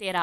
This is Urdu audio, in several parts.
13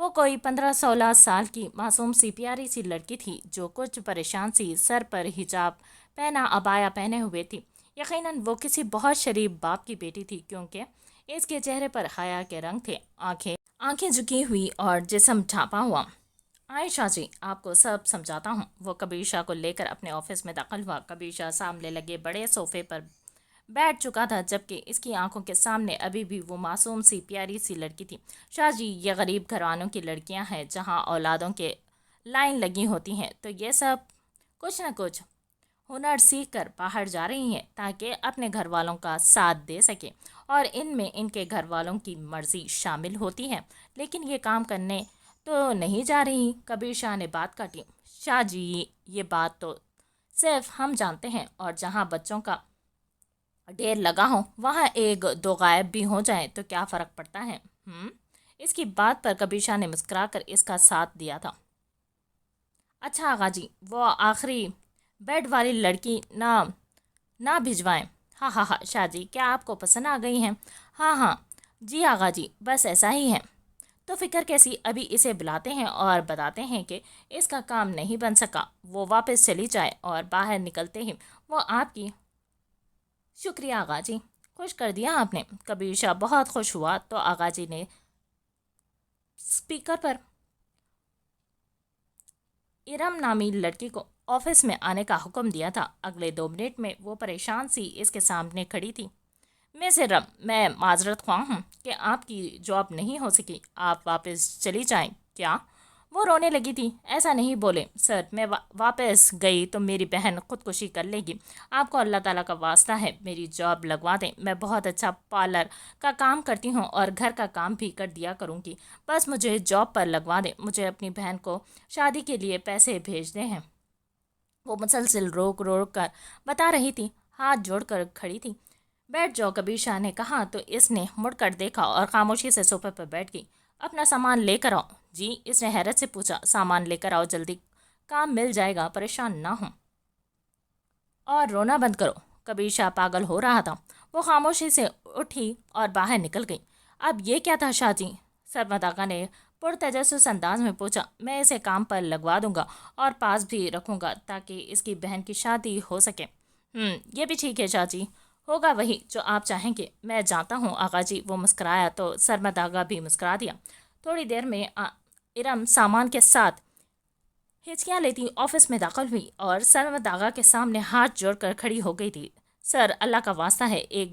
وہ کوئی 15-16 سال کی معصوم سی پیاری سی لڑکی تھی جو کچھ پریشان سی سر پر حجاب پہنا عبایا پہنے ہوئے تھی۔ یقیناً وہ کسی بہت شریف باپ کی بیٹی تھی کیونکہ اس کے چہرے پر حیا کے رنگ تھے، آنکھیں جھکی ہوئی اور جسم ڈھانپا ہوا۔ عائشہ جی، آپ کو سب سمجھاتا ہوں۔ وہ کبیر شاہ کو لے کر اپنے آفس میں داخل ہوا۔ کبیر شاہ سامنے لگے بڑے صوفے پر بیٹھ چکا تھا جبکہ اس کی آنکھوں کے سامنے ابھی بھی وہ معصوم سی پیاری سی لڑکی تھی۔ شاہ جی، یہ غریب گھرانوں کی لڑکیاں ہیں جہاں اولادوں کے لائن لگی ہوتی ہیں، تو یہ سب کچھ نہ کچھ ہنر سیکھ کر باہر جا رہی ہیں تاکہ اپنے گھر والوں کا ساتھ دے سکیں، اور ان میں ان کے گھر والوں کی مرضی شامل ہوتی ہے، لیکن یہ کام کرنے تو نہیں جا رہی۔ کبیر شاہ نے بات کاٹی۔ شاہ جی، یہ بات تو صرف ہم جانتے ہیں، اور جہاں بچوں کا ڈھیر لگا ہو وہاں ایک دو غائب بھی ہو جائیں تو کیا فرق پڑتا ہے؟ اس کی بات پر کبیر شاہ نے مسکرا کر اس کا ساتھ دیا تھا۔ اچھا آغا جی، وہ آخری بیڈ والی لڑکی نہ بھجوائیں۔ ہاں ہاں ہاں شاہ جی، کیا آپ کو پسند آ گئی ہیں؟ ہاں ہاں جی آغا جی، بس ایسا ہی ہے۔ تو فکر کیسی، ابھی اسے بلاتے ہیں اور بتاتے ہیں کہ اس کا کام نہیں بن سکا، وہ واپس چلی جائے۔ اور باہر نکلتے ہی وہ آپ کی شکریہ آغا جی، خوش کر دیا آپ نے۔ کبیر شاہ بہت خوش ہوا تو آغا جی نے اسپیکر پر ارم نامی لڑکی کو آفس میں آنے کا حکم دیا تھا۔ اگلے 2 منٹ میں وہ پریشان سی اس کے سامنے کھڑی تھی۔ مس ارم، میں معذرت خواہ ہوں کہ آپ کی جاب نہیں ہو سکی، آپ واپس چلی جائیں کیا؟ وہ رونے لگی تھی۔ ایسا نہیں بولے سر، میں واپس گئی تو میری بہن خودکشی کر لے گی۔ آپ کو اللہ تعالیٰ کا واسطہ ہے میری جاب لگوا دیں، میں بہت اچھا پارلر کا کام کرتی ہوں اور گھر کا کام بھی کر دیا کروں گی، بس مجھے جاب پر لگوا دیں، مجھے اپنی بہن کو شادی کے لیے پیسے بھیجنے ہیں۔ وہ مسلسل روک کر بتا رہی تھی، ہاتھ جوڑ کر کھڑی تھی۔ بیٹھ جاؤ، کبیر شاہ نے کہا تو اس نے مڑ کر دیکھا اور خاموشی سے صوفے پر بیٹھ گئی۔ اپنا سامان لے کر آؤ۔ جی، اس نے حیرت سے پوچھا۔ سامان لے کر آؤ، جلدی، کام مل جائے گا، پریشان نہ ہوں اور رونا بند کرو۔ کبیر شاہ پاگل ہو رہا تھا۔ وہ خاموشی سے اٹھی اور باہر نکل گئی۔ اب یہ کیا تھا شاہ جی؟ سرمد آغا نے پرتجسس انداز میں پوچھا۔ میں اسے کام پر لگوا دوں گا اور پاس بھی رکھوں گا تاکہ اس کی بہن کی شادی ہو سکے۔ یہ بھی ٹھیک ہے شاہ جی، ہوگا وہی جو آپ چاہیں گے، میں جانتا ہوں آغا جی۔ وہ مسکرایا تو سرمد آغا بھی مسکرا دیا۔ تھوڑی دیر میں ارم سامان کے ساتھ ہچکیاں لیتی آفس میں داخل ہوئی اور سرمد آغا کے سامنے ہاتھ جوڑ کر کھڑی ہو گئی تھی۔ سر، اللہ کا واسطہ ہے ایک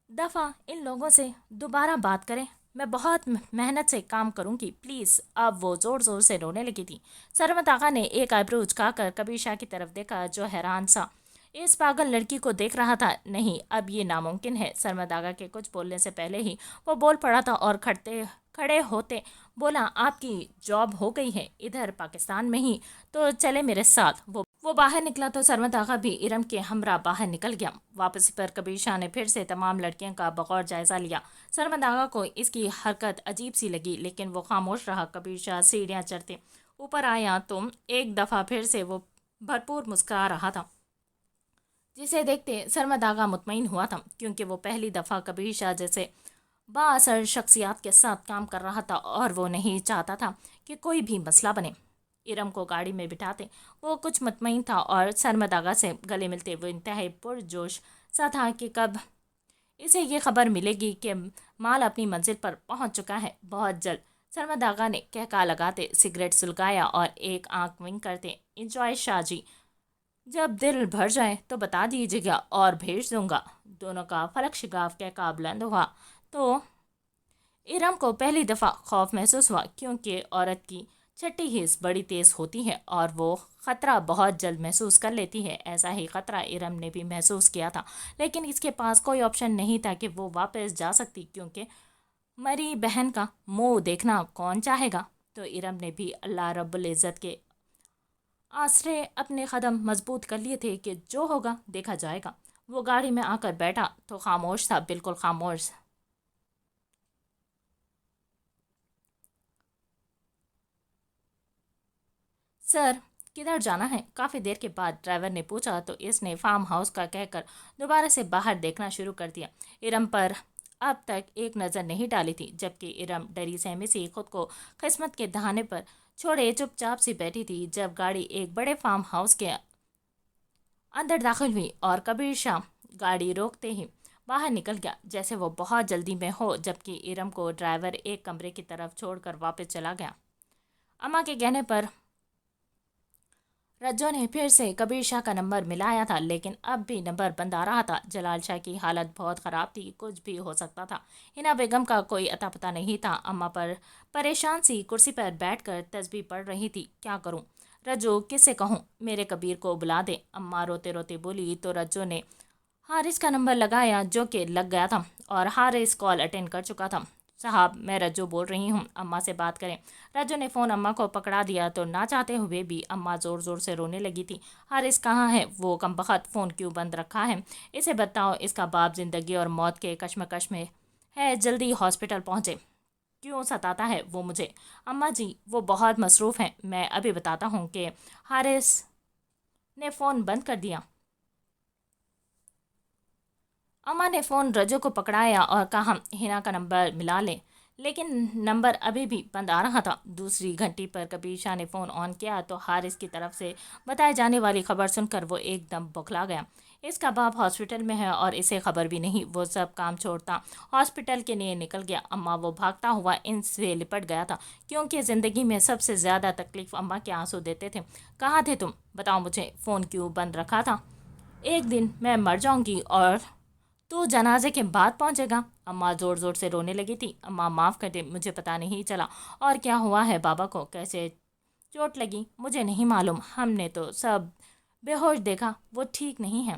دفعہ ان لوگوں سے دوبارہ بات کریں، میں بہت محنت سے کام کروں گی، پلیز۔ اب وہ زور زور سے رونے لگی تھی۔ سرمد آغا نے ایک آئیبرو اچکا کر کبیر شاہ کی طرف دیکھا جو حیران سا اس پاگل لڑکی کو دیکھ رہا تھا۔ نہیں، اب یہ ناممکن ہے۔ سرمد آغا کے کچھ بولنے سے پہلے ہی وہ بول پڑا تھا اور کھڑے ہوتے بولا، آپ کی جاب ہو گئی ہے ادھر پاکستان میں ہی، تو چلے میرے ساتھ۔ وہ باہر نکلا تو سرمد آغا بھی ارم کے ہمراہ باہر نکل گیا۔ واپسی پر کبیر شاہ نے پھر سے تمام لڑکیوں کا بغور جائزہ لیا۔ سرمد آغا کو اس کی حرکت عجیب سی لگی لیکن وہ خاموش رہا۔ کبیر شاہ سیڑھیاں چڑھتے اوپر آیا تو ایک دفعہ پھر سے وہ بھرپور مسکرا رہا تھا، جسے دیکھتے سرمد آغا مطمئن ہوا تھا کیونکہ وہ پہلی دفعہ کبیر شاہ جیسے با اثر شخصیات کے ساتھ کام کر رہا تھا اور وہ نہیں چاہتا تھا کہ کوئی بھی مسئلہ بنے۔ ارم کو گاڑی میں بٹھاتے وہ کچھ مطمئن تھا اور سرمد آغا سے گلے ملتے وہ انتہائی پرجوش سا تھا کہ کب اسے یہ خبر ملے گی کہ مال اپنی منزل پر پہنچ چکا ہے، بہت جلد۔ سرمد آغا نے کہکا لگاتے سگریٹ سلگایا اور ایک آنکھ ونک کرتے، انجوائے شاہ جی، جب دل بھر جائے تو بتا دیجیے گا اور بھیج دوں گا۔ دونوں کا فلک شگاف کہکا بلند ہوا تو ارم کو پہلی دفعہ خوف محسوس ہوا کیونکہ عورت کی چھٹی حس بڑی تیز ہوتی ہے اور وہ خطرہ بہت جلد محسوس کر لیتی ہے۔ ایسا ہی خطرہ ارم نے بھی محسوس کیا تھا، لیکن اس کے پاس کوئی آپشن نہیں تھا کہ وہ واپس جا سکتی کیونکہ مری بہن کا منہ دیکھنا کون چاہے گا۔ تو ارم نے بھی اللہ رب العزت کے آسرے اپنے قدم مضبوط کر لیے تھے کہ جو ہوگا دیکھا جائے گا۔ وہ گاڑی میں آ کر بیٹھا تو خاموش تھا، بالکل خاموش۔ سر، کدھر جانا ہے؟ کافی دیر کے بعد ڈرائیور نے پوچھا تو اس نے فارم ہاؤس کا کہہ کر دوبارہ سے باہر دیکھنا شروع کر دیا۔ ارم پر اب تک ایک نظر نہیں ڈالی تھی، جبکہ ارم ڈری سہمی سی خود کو قسمت کے دہانے پر چھوڑے چپ چاپ سی بیٹھی تھی جب گاڑی ایک بڑے فارم ہاؤس کے اندر داخل ہوئی اور کبیر شاہ گاڑی روکتے ہی باہر نکل گیا جیسے وہ بہت جلدی میں ہو، جبکہ ارم کو ڈرائیور ایک کمرے کی طرف چھوڑ کر واپس چلا گیا۔ اماں کے کہنے پر رجو نے پھر سے کبیر شاہ کا نمبر ملایا تھا، لیکن اب بھی نمبر بند آ رہا تھا۔ جلال شاہ کی حالت بہت خراب تھی، کچھ بھی ہو سکتا تھا۔ ہنا بیگم کا کوئی اتا پتہ نہیں تھا۔ اماں پر پریشان سی کرسی پر بیٹھ کر تسبیح پڑھ رہی تھی۔ کیا کروں رجو، کس سے کہوں؟ میرے کبیر کو بلا دے، اماں روتے روتے بولی تو رجو نے حارث کا نمبر لگایا جو کہ لگ گیا تھا اور حارث کال اٹینڈ کر چکا تھا۔ صاحب، میں رجو بول رہی ہوں، اماں سے بات کریں۔ رجو نے فون اماں کو پکڑا دیا تو نہ چاہتے ہوئے بھی اماں زور زور سے رونے لگی تھی۔ حارث کہاں ہے؟ وہ کمبخت فون کیوں بند رکھا ہے؟ اسے بتاؤ، اس کا باپ زندگی اور موت کے کشمکش میں ہے، جلدی ہاسپٹل پہنچے۔ کیوں ستاتا ہے وہ مجھے؟ اماں جی، وہ بہت مصروف ہیں، میں ابھی بتاتا ہوں کہ حارث نے فون بند کر دیا۔ اماں نے فون رجو کو پکڑایا اور کہا ہنا کا نمبر ملا لیں، لیکن نمبر ابھی بھی بند آ رہا تھا۔ دوسری گھنٹی پر کبیر شاہ نے فون آن کیا تو حارث کی طرف سے بتائے جانے والی خبر سن کر وہ ایک دم بوکھلا گیا۔ اس کا باپ ہاسپٹل میں ہے اور اسے خبر بھی نہیں۔ وہ سب کام چھوڑتا ہاسپٹل کے لیے نکل گیا۔ اماں وہ بھاگتا ہوا ان سے لپٹ گیا تھا، کیونکہ زندگی میں سب سے زیادہ تکلیف اماں کے آنسو دیتے تھے۔ کہاں تھے تم؟ بتاؤ مجھے، فون کیوں بند رکھا تھا؟ ایک دن میں مر جاؤں گی اور تو جنازے کے بعد پہنچے گا۔ اماں زور زور سے رونے لگی تھی۔ اماں معاف کر دے، مجھے پتا نہیں چلا اور کیا ہوا ہے بابا کو، کیسے چوٹ لگی مجھے نہیں معلوم، ہم نے تو سب بے ہوش دیکھا، وہ ٹھیک نہیں ہے۔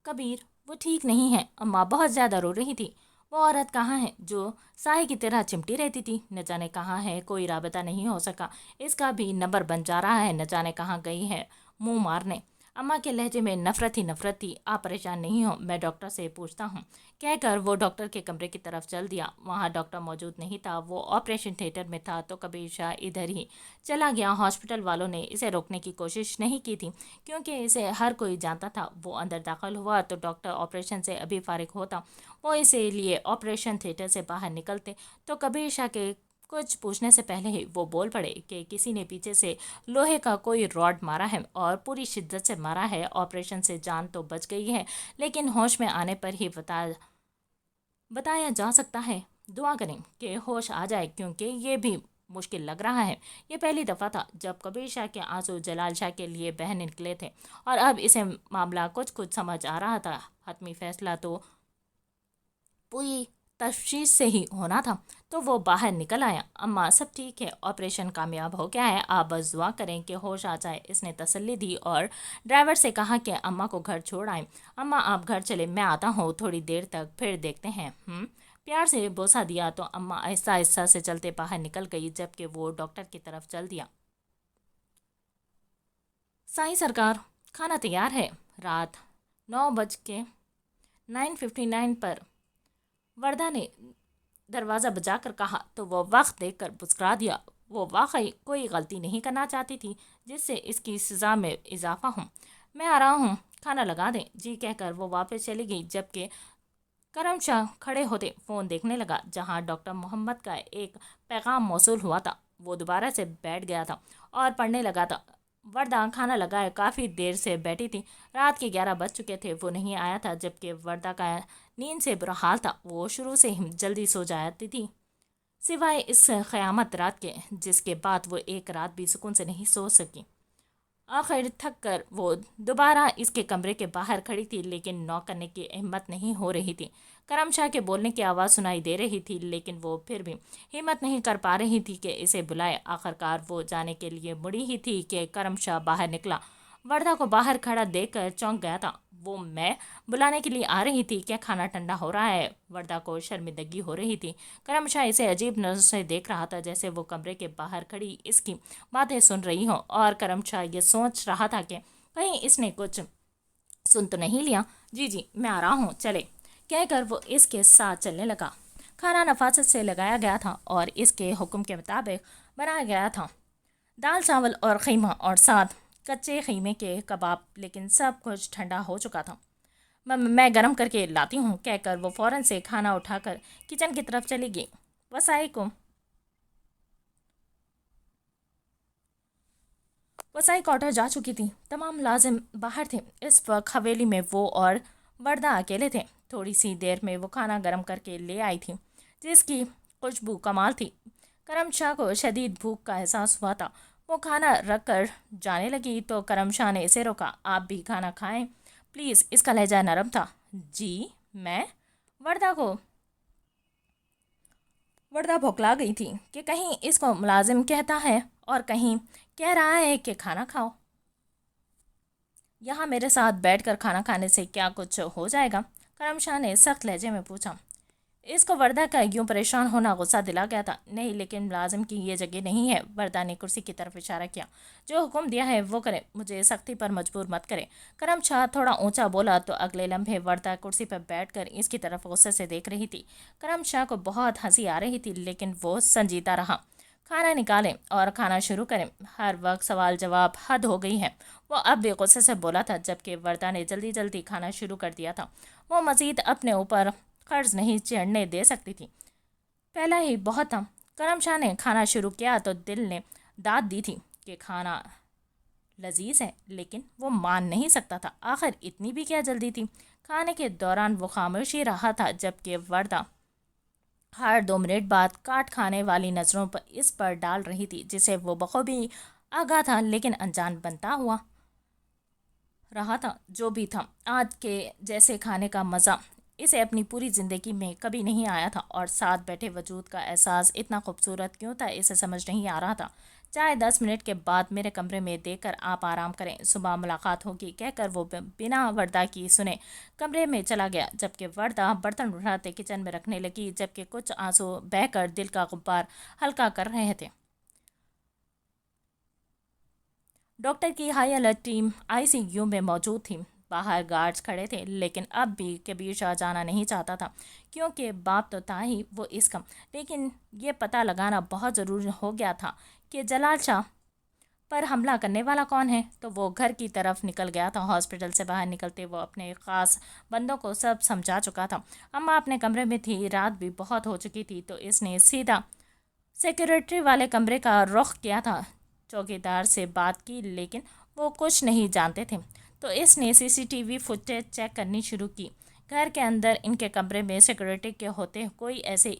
کبیر، وہ ٹھیک نہیں ہے۔ اماں بہت زیادہ رو رہی تھی۔ وہ عورت کہاں ہے جو سائے کی طرح چمٹی رہتی تھی؟ نہ جانے کہاں ہے، کوئی رابطہ نہیں ہو سکا۔ اس کا بھی نمبر بن جا رہا ہے، نہ جانے کہاں گئی ہے منہ مارنے۔ اماں کے لہجے میں نفرت ہی نفرت تھی۔ آپ پریشان نہیں ہو، میں ڈاکٹر سے پوچھتا ہوں، کہہ کر وہ ڈاکٹر کے کمرے کی طرف چل دیا۔ وہاں ڈاکٹر موجود نہیں تھا، وہ آپریشن تھیٹر میں تھا تو کبیر شاہ ادھر ہی چلا گیا۔ ہاسپٹل والوں نے اسے روکنے کی کوشش نہیں کی تھی، کیونکہ اسے ہر کوئی جانتا تھا۔ وہ اندر داخل ہوا تو ڈاکٹر آپریشن سے ابھی فارغ ہوتا، وہ اسی لیے آپریشن تھیٹر سے باہر نکلتے تو کبیر شاہ کے کچھ پوچھنے سے پہلے ہی وہ بول پڑے کہ کسی نے پیچھے سے لوہے کا کوئی راڈ مارا ہے اور پوری شدت سے مارا ہے۔ آپریشن سے جان تو بچ گئی ہے، لیکن ہوش میں آنے پر ہی بتایا جا سکتا ہے۔ دعا کریں کہ ہوش آ جائے، کیونکہ یہ بھی مشکل لگ رہا ہے۔ یہ پہلی دفعہ تھا جب کبیر شاہ کے آنسو جلال شاہ کے لیے بہہ نکلے تھے اور اب اسے معاملہ کچھ سمجھ آ رہا تھا۔ حتمی فیصلہ تو پوری تشویش سے ہی ہونا تھا، تو وہ باہر نکل آیا۔ اماں، سب ٹھیک ہے، آپریشن کامیاب ہو گیا ہے، آپ بس دعا کریں کہ ہوش آ جائے، اس نے تسلی دی اور ڈرائیور سے کہا کہ اماں کو گھر چھوڑ آئیں۔ اماں، آپ گھر چلے، میں آتا ہوں تھوڑی دیر تک، پھر دیکھتے ہیں۔ پیار سے بوسہ دیا تو اماں آہستہ آہستہ سے چلتے باہر نکل گئی، جبکہ وہ ڈاکٹر کی طرف چل دیا۔ سائیں سرکار، کھانا تیار ہے۔ رات 9:59 پر وردہ نے دروازہ بجا کر کہا تو وہ وقت دیکھ کر مسکرا دیا۔ وہ واقعی کوئی غلطی نہیں کرنا چاہتی تھی جس سے اس کی سزا میں اضافہ ہو۔ میں آ رہا ہوں، کھانا لگا دیں جی کہہ کر وہ واپس چلی گئی، جبکہ کرم شاہ کھڑے ہوتے فون دیکھنے لگا جہاں ڈاکٹر محمد کا ایک پیغام موصول ہوا تھا۔ وہ دوبارہ سے بیٹھ گیا تھا اور پڑھنے لگا تھا۔ وردہ کھانا لگائے کافی دیر سے بیٹھی تھی۔ رات کے 11 بج چکے تھے، وہ نہیں آیا تھا، جبکہ وردہ کا نیند سے برا حال تھا۔ وہ شروع سے ہی جلدی سو جاتی تھی، سوائے اس قیامت رات کے، جس کے بعد وہ ایک رات بھی سکون سے نہیں سو سکی۔ آخر تھک کر وہ دوبارہ اس کے کمرے کے باہر کھڑی تھی، لیکن نوک کرنے کی ہمت نہیں ہو رہی تھی۔ کرم شاہ کے بولنے کی آواز سنائی دے رہی تھی، لیکن وہ پھر بھی ہمت نہیں کر پا رہی تھی کہ اسے بلائے۔ آخرکار وہ جانے کے لیے مڑی ہی تھی کہ کرم شاہ باہر نکلا۔ وردہ کو باہر کھڑا دیکھ کر چونک گیا تھا۔ وہ میں بلانے کے لیے آ رہی تھی، کیا کھانا ٹھنڈا ہو رہا ہے؟ وردہ کو شرمندگی ہو رہی تھی۔ کرم شاہ اسے عجیب نظر سے دیکھ رہا تھا، جیسے وہ کمرے کے باہر کھڑی اس کی باتیں سن رہی ہوں، اور کرم شاہ یہ سوچ رہا تھا کہ کہیں اس نے کچھ سن تو نہیں لیا۔ جی میں آ رہا ہوں، چلے کہہ کر وہ اس کے ساتھ چلنے لگا۔ کھانا نفاست سے لگایا گیا تھا اور اس کے حکم کے مطابق بنایا گیا تھا۔ دال چاول اور قیمہ اور ساتھ کچے قیمے کے کباب، لیکن سب کچھ ٹھنڈا ہو چکا تھا۔ میں گرم کر کے لاتی ہوں، کہہ کر وہ فوراً سے کھانا اٹھا کر کچن کی طرف چلی گئی۔ وسائی کوارٹر جا چکی تھی، تمام ملازم باہر تھے۔ اس وقت حویلی میں وہ اور وردہ اکیلے تھے۔ تھوڑی سی دیر میں وہ کھانا گرم کر کے لے آئی تھی، جس کی خوشبو کمال تھی۔ کرم شاہ کو شدید بھوک کا احساس ہوا تھا۔ وہ کھانا رکھ کر جانے لگی تو کرم شاہ نے اسے روکا۔ آپ بھی کھانا کھائیں پلیز۔ اس کا لہجہ نرم تھا۔ جی میں وردہ بھوکلا گئی تھی کہ کہیں اس کو ملازم کہتا ہے اور کہیں کہہ رہا ہے کہ کھانا کھاؤ۔ یہاں میرے ساتھ بیٹھ کر کھانا کھانے سے کیا کچھ ہو جائے گا؟ کرم شاہ نے سخت لہجے میں پوچھا۔ اس کو وردہ کا یوں پریشان ہونا غصہ دلا گیا تھا۔ نہیں، لیکن ملازم کی یہ جگہ نہیں ہے۔ وردہ نے کرسی کی طرف اشارہ کیا۔ جو حکم دیا ہے وہ کرے، مجھے سختی پر مجبور مت کرے۔ کرم شاہ تھوڑا اونچا بولا تو اگلے لمحے وردہ کرسی پر بیٹھ کر اس کی طرف غصے سے دیکھ رہی تھی۔ کرم شاہ کو بہت ہنسی آ رہی تھی، لیکن وہ سنجیدہ رہا۔ کھانا نکالیں اور کھانا شروع کریں۔ ہر وقت سوال جواب حد ہو گئی ہے۔ وہ اب بھی غصے سے بولا تھا، جبکہ وردہ نے جلدی جلدی کھانا شروع کر دیا تھا۔ وہ مزید اپنے اوپر قرض نہیں چڑھنے دے سکتی تھی، پہلا ہی بہت تھا۔ کرم شاہ نے کھانا شروع کیا تو دل نے داد دی تھی کہ کھانا لذیذ ہے، لیکن وہ مان نہیں سکتا تھا۔ آخر اتنی بھی کیا جلدی تھی؟ کھانے کے دوران وہ خاموشی رہا تھا، جبکہ وردہ ہر 2 منٹ بعد کاٹ کھانے والی نظروں پر اس پر ڈال رہی تھی، جسے وہ بخوبی آگاہ تھا، لیکن انجان بنتا ہوا رہا تھا۔ جو بھی تھا، آج کے جیسے کھانے کا مزہ اسے اپنی پوری زندگی میں کبھی نہیں آیا تھا، اور ساتھ بیٹھے وجود کا احساس اتنا خوبصورت کیوں تھا، اسے سمجھ نہیں آ رہا تھا۔ چائے 10 منٹ کے بعد میرے کمرے میں دے کر آپ آرام کریں، صبح ملاقات ہوگی، کہہ کر وہ بنا وردہ کی سنے کمرے میں چلا گیا، جبکہ وردہ برتن اٹھاتے کچن میں رکھنے لگی، جبکہ کچھ آنسو بہہ کر دل کا غبار ہلکا کر رہے تھے۔ ڈاکٹر کی ہائی الرٹ ٹیم ICU میں موجود تھی۔ باہر گارڈز کھڑے تھے، لیکن اب بھی کبیر شاہ جانا نہیں چاہتا تھا، کیونکہ باپ تو تھا ہی وہ اس کا، لیکن یہ پتہ لگانا بہت ضروری ہو گیا تھا کہ جلال شاہ پر حملہ کرنے والا کون ہے۔ تو وہ گھر کی طرف نکل گیا تھا۔ ہاسپٹل سے باہر نکلتے وہ اپنے خاص بندوں کو سب سمجھا چکا تھا۔ اماں اپنے کمرے میں تھی، رات بھی بہت ہو چکی تھی، تو اس نے سیدھا سیکیورٹی والے کمرے کا رخ کیا تھا۔ چوکیدار سے بات کی، لیکن وہ کچھ نہیں جانتے تھے، تو اس نے CCTV فوٹیج چیک کرنی شروع کی۔ گھر کے اندر ان کے کمرے میں سیکیورٹی کے ہوتے کوئی ایسے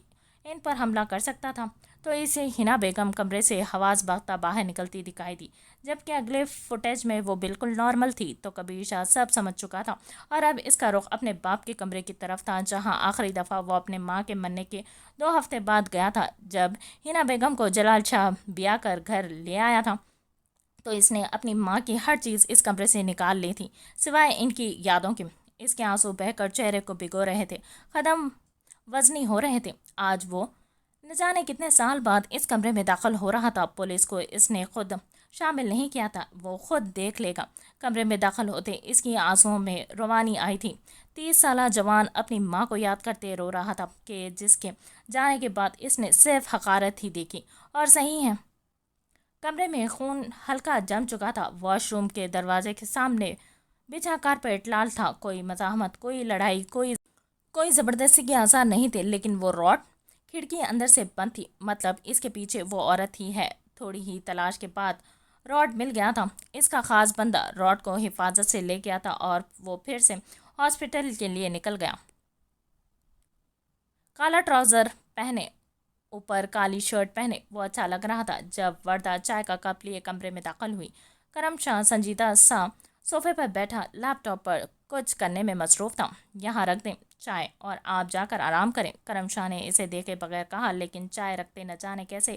ان پر حملہ کر سکتا تھا؟ تو اسے حنا بیگم کمرے سے حواس باختہ باہر نکلتی دکھائی دی، جبکہ اگلے فوٹیج میں وہ بالکل نارمل تھی۔ تو کبیر شاہ سب سمجھ چکا تھا، اور اب اس کا رخ اپنے باپ کے کمرے کی طرف تھا، جہاں آخری دفعہ وہ اپنے ماں کے مرنے کے 2 ہفتے بعد گیا تھا، جب حنا بیگم کو جلال شاہ بیاہ کر گھر لے آیا تھا۔ تو اس نے اپنی ماں کی ہر چیز اس کمرے سے نکال لی تھی، سوائے ان کی یادوں کے۔ اس کے آنسو بہہ کر چہرے کو بھگو رہے تھے، قدم وزنی ہو رہے تھے۔ آج وہ نہ جانے کتنے سال بعد اس کمرے میں داخل ہو رہا تھا۔ پولیس کو اس نے خود شامل نہیں کیا تھا، وہ خود دیکھ لے گا۔ کمرے میں داخل ہوتے اس کی آنسوؤں میں روانی آئی تھی۔ 30 سالہ جوان اپنی ماں کو یاد کرتے رو رہا تھا، کہ جس کے جانے کے بعد اس نے صرف حقارت ہی دیکھی۔ اور صحیح ہے، کمرے میں خون ہلکا جم چکا تھا۔ واش روم کے دروازے کے سامنے بچھا کارپیٹ لال تھا۔ کوئی مزاحمت، کوئی لڑائی، کوئی زبردستی کے آثار نہیں تھے، لیکن وہ راڈ کھڑکی اندر سے بند تھی، مطلب اس کے پیچھے وہ عورت ہی ہے۔ تھوڑی ہی تلاش کے بعد راڈ مل گیا تھا۔ اس کا خاص بندہ راڈ کو حفاظت سے لے گیا تھا، اور وہ پھر سے ہاسپٹل کے لیے نکل گیا۔ کالا ٹراؤزر پہنے، اوپر کالی شرٹ پہنے وہ اچھا لگ رہا تھا۔ جب وردہ چائے کا کپ لیے کمرے میں داخل ہوئی، کرم شاہ سنجیدہ سا صوفے پر بیٹھا لیپ ٹاپ پر کچھ کرنے میں مصروف تھا۔ یہاں رکھ دیں چائے اور آپ جا کر آرام کریں، کرم شاہ نے اسے دیکھے بغیر کہا، لیکن چائے رکھتے نہ جانے کیسے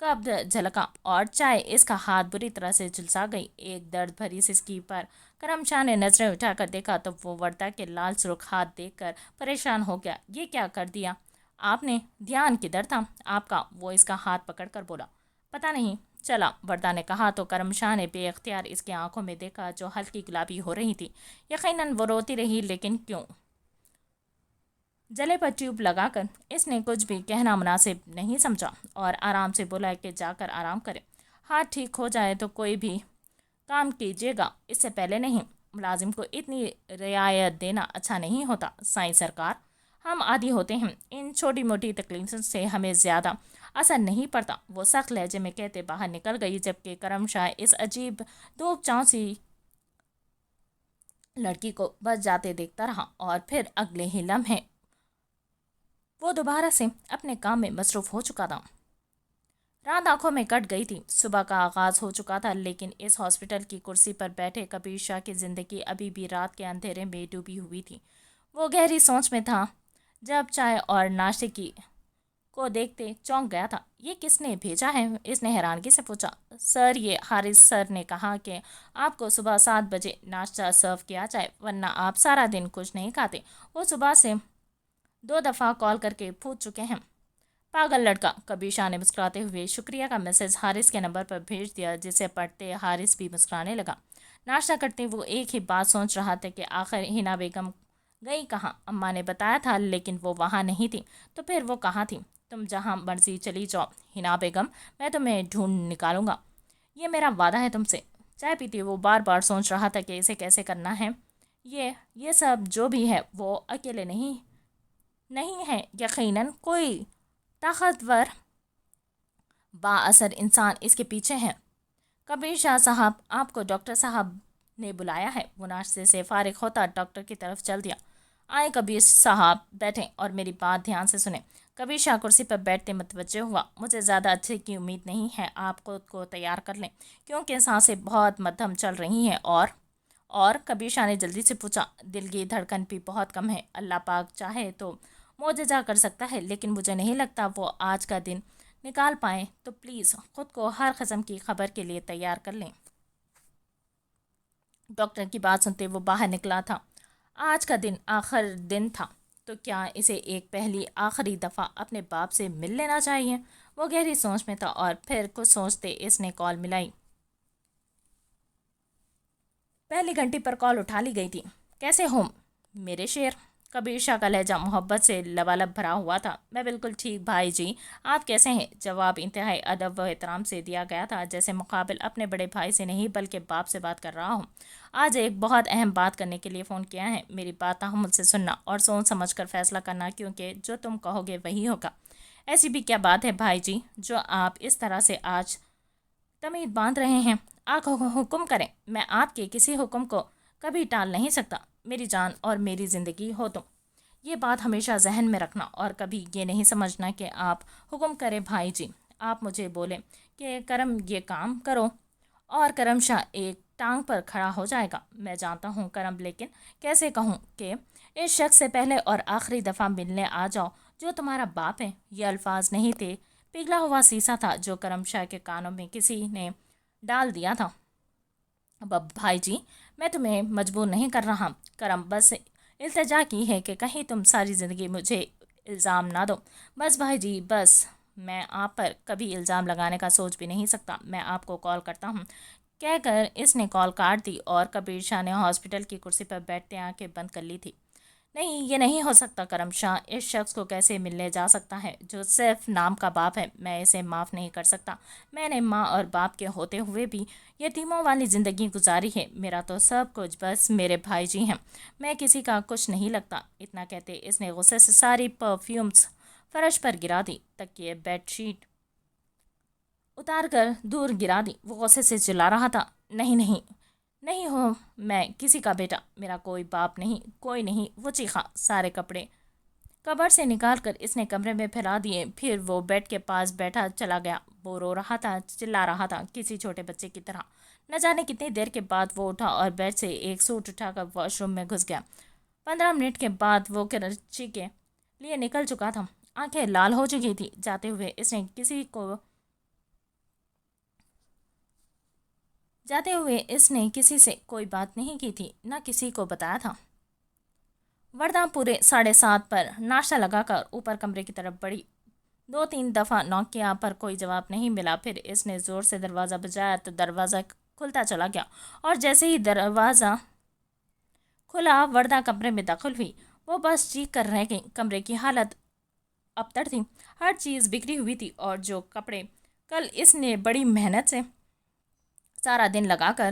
کب جھلکا اور چائے اس کا ہاتھ بری طرح سے جھلسا گئی۔ ایک درد بھری سسکی پر کرم شاہ نے نظریں اٹھا کر دیکھا تو وہ وردہ کے لال سرخ ہاتھ دیکھ کر پریشان ہو گیا۔ یہ کیا کر دیا آپ نے؟ دھیان کدھر تھا آپ کا؟ وہ اس کا ہاتھ پکڑ کر بولا۔ پتہ نہیں چلا، وردہ نے کہا تو کرم شاہ نے بے اختیار اس کی آنکھوں میں دیکھا، جو ہلکی گلابی ہو رہی تھی۔ یقیناً وہ روتی رہی، لیکن کیوں؟ جلے پر ٹیوب لگا کر اس نے کچھ بھی کہنا مناسب نہیں سمجھا، اور آرام سے بولا کہ جا کر آرام کرے، ہاتھ ٹھیک ہو جائے تو کوئی بھی کام کیجیے گا، اس سے پہلے نہیں۔ ملازم کو اتنی رعایت دینا اچھا نہیں ہوتا سائیں سرکار. ہم عادی ہوتے ہیں ان چھوٹی موٹی تکلیفوں سے ہمیں زیادہ اثر نہیں پڑتا. وہ سخت لہجے میں کہتے باہر نکل گئی جبکہ کرم شاہ اس عجیب دھوپ چاؤں سی لڑکی کو بس جاتے دیکھتا رہا اور پھر اگلے ہی لمحے وہ دوبارہ سے اپنے کام میں مصروف ہو چکا تھا. رات آنکھوں میں کٹ گئی تھی. صبح کا آغاز ہو چکا تھا لیکن اس ہاسپٹل کی کرسی پر بیٹھے کبیر شاہ کی زندگی ابھی بھی رات کے اندھیرے میں ڈوبی ہوئی تھی. وہ گہری سوچ میں تھا جب چائے اور ناشتے کی کو دیکھتے چونک گیا تھا. یہ کس نے بھیجا ہے؟ اس نے حیرانگی سے پوچھا. سر، یہ حارث سر نے کہا کہ آپ کو صبح 7 بجے ناشتہ سرو کیا جائے ورنہ آپ سارا دن کچھ نہیں کھاتے. وہ صبح سے 2 دفعہ کال کر کے پوچھ چکے ہیں. پاگل لڑکا، کبیر شاہ نے مسکراتے ہوئے شکریہ کا میسج حارث کے نمبر پر بھیج دیا جسے پڑھتے حارث بھی مسکرانے لگا. ناشتہ کرتے وہ ایک ہی بات سوچ رہا تھا کہ آخر ہنا بیگم گئی کہاں؟ اماں نے بتایا تھا لیکن وہ وہاں نہیں تھی. تو پھر وہ کہاں تھی؟ تم جہاں مرضی چلی جاؤ ہنا بیگم، میں تمہیں ڈھونڈ نکالوں گا، یہ میرا وعدہ ہے تم سے. چائے پیتی وہ بار بار سوچ رہا تھا کہ اسے کیسے کرنا ہے. یہ سب جو بھی ہے وہ اکیلے نہیں ہے. یقیناً کوئی طاقتور با اثر انسان اس کے پیچھے ہے. کبیر شاہ صاحب، آپ کو ڈاکٹر صاحب نے بلایا ہے. وہ ناشتے سے فارغ ہوتا ڈاکٹر کی طرف چل دیا. آئے کبیر صاحب، بیٹھیں اور میری بات دھیان سے سنیں. کبیر شاہ کرسی پر بیٹھتے متوجہ ہوا. مجھے زیادہ اچھے کی امید نہیں ہے. آپ خود کو تیار کر لیں کیونکہ سانسیں بہت مدھم چل رہی ہیں. اور کبیر شاہ نے جلدی سے پوچھا. دل کی دھڑکن بھی بہت کم ہے. اللہ پاک چاہے تو معجزہ کر سکتا ہے لیکن مجھے نہیں لگتا وہ آج کا دن نکال پائیں. تو پلیز خود کو ہر قسم کی خبر کے لیے تیار کر لیں. ڈاکٹر کی بات سنتے وہ باہر نکلا تھا. آج کا دن آخر دن تھا تو کیا اسے ایک پہلی آخری دفعہ اپنے باپ سے مل لینا چاہیے. وہ گہری سوچ میں تھا اور پھر کچھ سوچتے اس نے کال ملائی. پہلی گھنٹی پر کال اٹھا لی گئی تھی. کیسے ہو میرے شیر؟ کبیر شاہ کا لہجہ محبت سے لبالب بھرا ہوا تھا. میں بالکل ٹھیک بھائی جی، آپ کیسے ہیں؟ جواب انتہائی ادب و احترام سے دیا گیا تھا جیسے مقابل اپنے بڑے بھائی سے نہیں بلکہ باپ سے بات کر رہا ہوں. آج ایک بہت اہم بات کرنے کے لیے فون کیا ہے. میری بات تحمل سے سننا اور سوچ سمجھ کر فیصلہ کرنا کیونکہ جو تم کہو گے وہی ہوگا. ایسی بھی کیا بات ہے بھائی جی جو آپ اس طرح سے آج تمید باندھ رہے ہیں؟ آپ حکم کریں، میں آپ کے کسی حکم کو کبھی ٹال نہیں سکتا. میری جان اور میری زندگی ہو تم، یہ بات ہمیشہ ذہن میں رکھنا اور کبھی یہ نہیں سمجھنا کہ آپ حکم کریں بھائی جی. آپ مجھے بولیں کہ کرم یہ کام کرو اور کرم شاہ ایک ٹانگ پر کھڑا ہو جائے گا. میں جانتا ہوں کرم، لیکن کیسے کہوں کہ اس شخص سے پہلے اور آخری دفعہ ملنے آ جاؤ جو تمہارا باپ ہے. یہ الفاظ نہیں تھے، پگھلا ہوا سیسا تھا جو کرم شاہ کے کانوں میں کسی نے ڈال دیا تھا. اب بھائی جی، میں تمہیں مجبور نہیں کر رہا. کرم بس التجا کی ہے کہ کہیں تم ساری زندگی مجھے الزام نہ دو. بس بھائی جی بس. میں آپ پر کبھی الزام لگانے کا سوچ بھی نہیں سکتا. میں آپ کو کال کرتا ہوں، کہہ کر اس نے کال کاٹ دی اور کبیر شاہ نے ہاسپٹل کی کرسی پر بیٹھتے آنکھیں بند کر لی تھی. نہیں، یہ نہیں ہو سکتا کرم شاہ. اس شخص کو کیسے ملنے جا سکتا ہے جو صرف نام کا باپ ہے؟ میں اسے معاف نہیں کر سکتا. میں نے ماں اور باپ کے ہوتے ہوئے بھی یتیموں والی زندگی گزاری ہے. میرا تو سب کچھ بس میرے بھائی جی ہیں. میں کسی کا کچھ نہیں لگتا. اتنا کہتے اس نے غصے سے ساری پرفیومز فرش پر گرا دی. تکیے بیڈ شیٹ اتار کر دور گرا دی. وہ غصے سے چلا رہا تھا. نہیں ہوں میں کسی کا بیٹا. میرا کوئی باپ نہیں، کوئی نہیں. وہ چیخا. سارے کپڑے کبر سے نکال کر اس نے کمرے میں پھیلا دیے. پھر وہ بیڈ کے پاس بیٹھا چلا گیا. وہ رو رہا تھا، چلا رہا تھا کسی چھوٹے بچے کی طرح. نہ جانے کتنی دیر کے بعد وہ اٹھا اور بیڈ سے ایک سوٹ اٹھا کر واش روم میں گھس گیا. 15 منٹ کے بعد وہ کراچی کے لیے نکل چکا تھا. آنکھیں لال ہو چکی تھی. جاتے ہوئے اس نے کسی سے کوئی بات نہیں کی تھی، نہ کسی کو بتایا تھا. وردہ پورے 7:30 پر ناشتہ لگا کر اوپر کمرے کی طرف بڑھی. 2-3 دفعہ نوک کیا پر کوئی جواب نہیں ملا. پھر اس نے زور سے دروازہ بجایا تو دروازہ کھلتا چلا گیا اور جیسے ہی دروازہ کھلا وردہ کمرے میں داخل ہوئی. وہ بس چیخ کر رہ گئی. کمرے کی حالت ابتر تھی. ہر چیز بکھری ہوئی تھی اور جو کپڑے کل اس نے بڑی محنت سے سارا دن لگا کر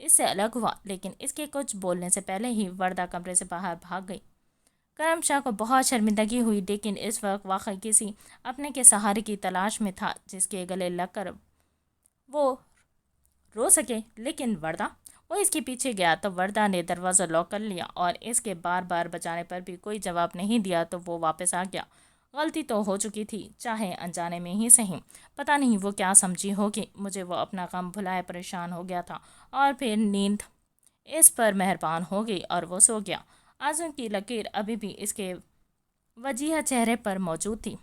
اس سے الگ ہوا، لیکن اس کے کچھ بولنے سے پہلے ہی وردہ کمرے سے باہر بھاگ گئی۔ کرم شاہ کو بہت شرمندگی ہوئی، لیکن اس وقت واقعی کسی اپنے کے سہارے کی تلاش میں تھا جس کے گلے لگ کر وہ رو سکے۔ لیکن وردہ، وہ اس کے پیچھے گیا تو وردہ نے دروازہ لاک کر لیا اور اس کے بار بار بجانے پر بھی کوئی جواب نہیں دیا تو وہ واپس آ گیا۔ غلطی تو ہو چکی تھی، چاہے انجانے میں ہی صحیح۔ پتہ نہیں وہ کیا سمجھی ہوگی مجھے، وہ اپنا غم بھلائے پریشان ہو گیا تھا اور پھر نیند اس پر مہربان ہو گئی اور وہ سو گیا۔ آنسو کی لکیر ابھی بھی اس کے وجیح چہرے پر موجود تھی۔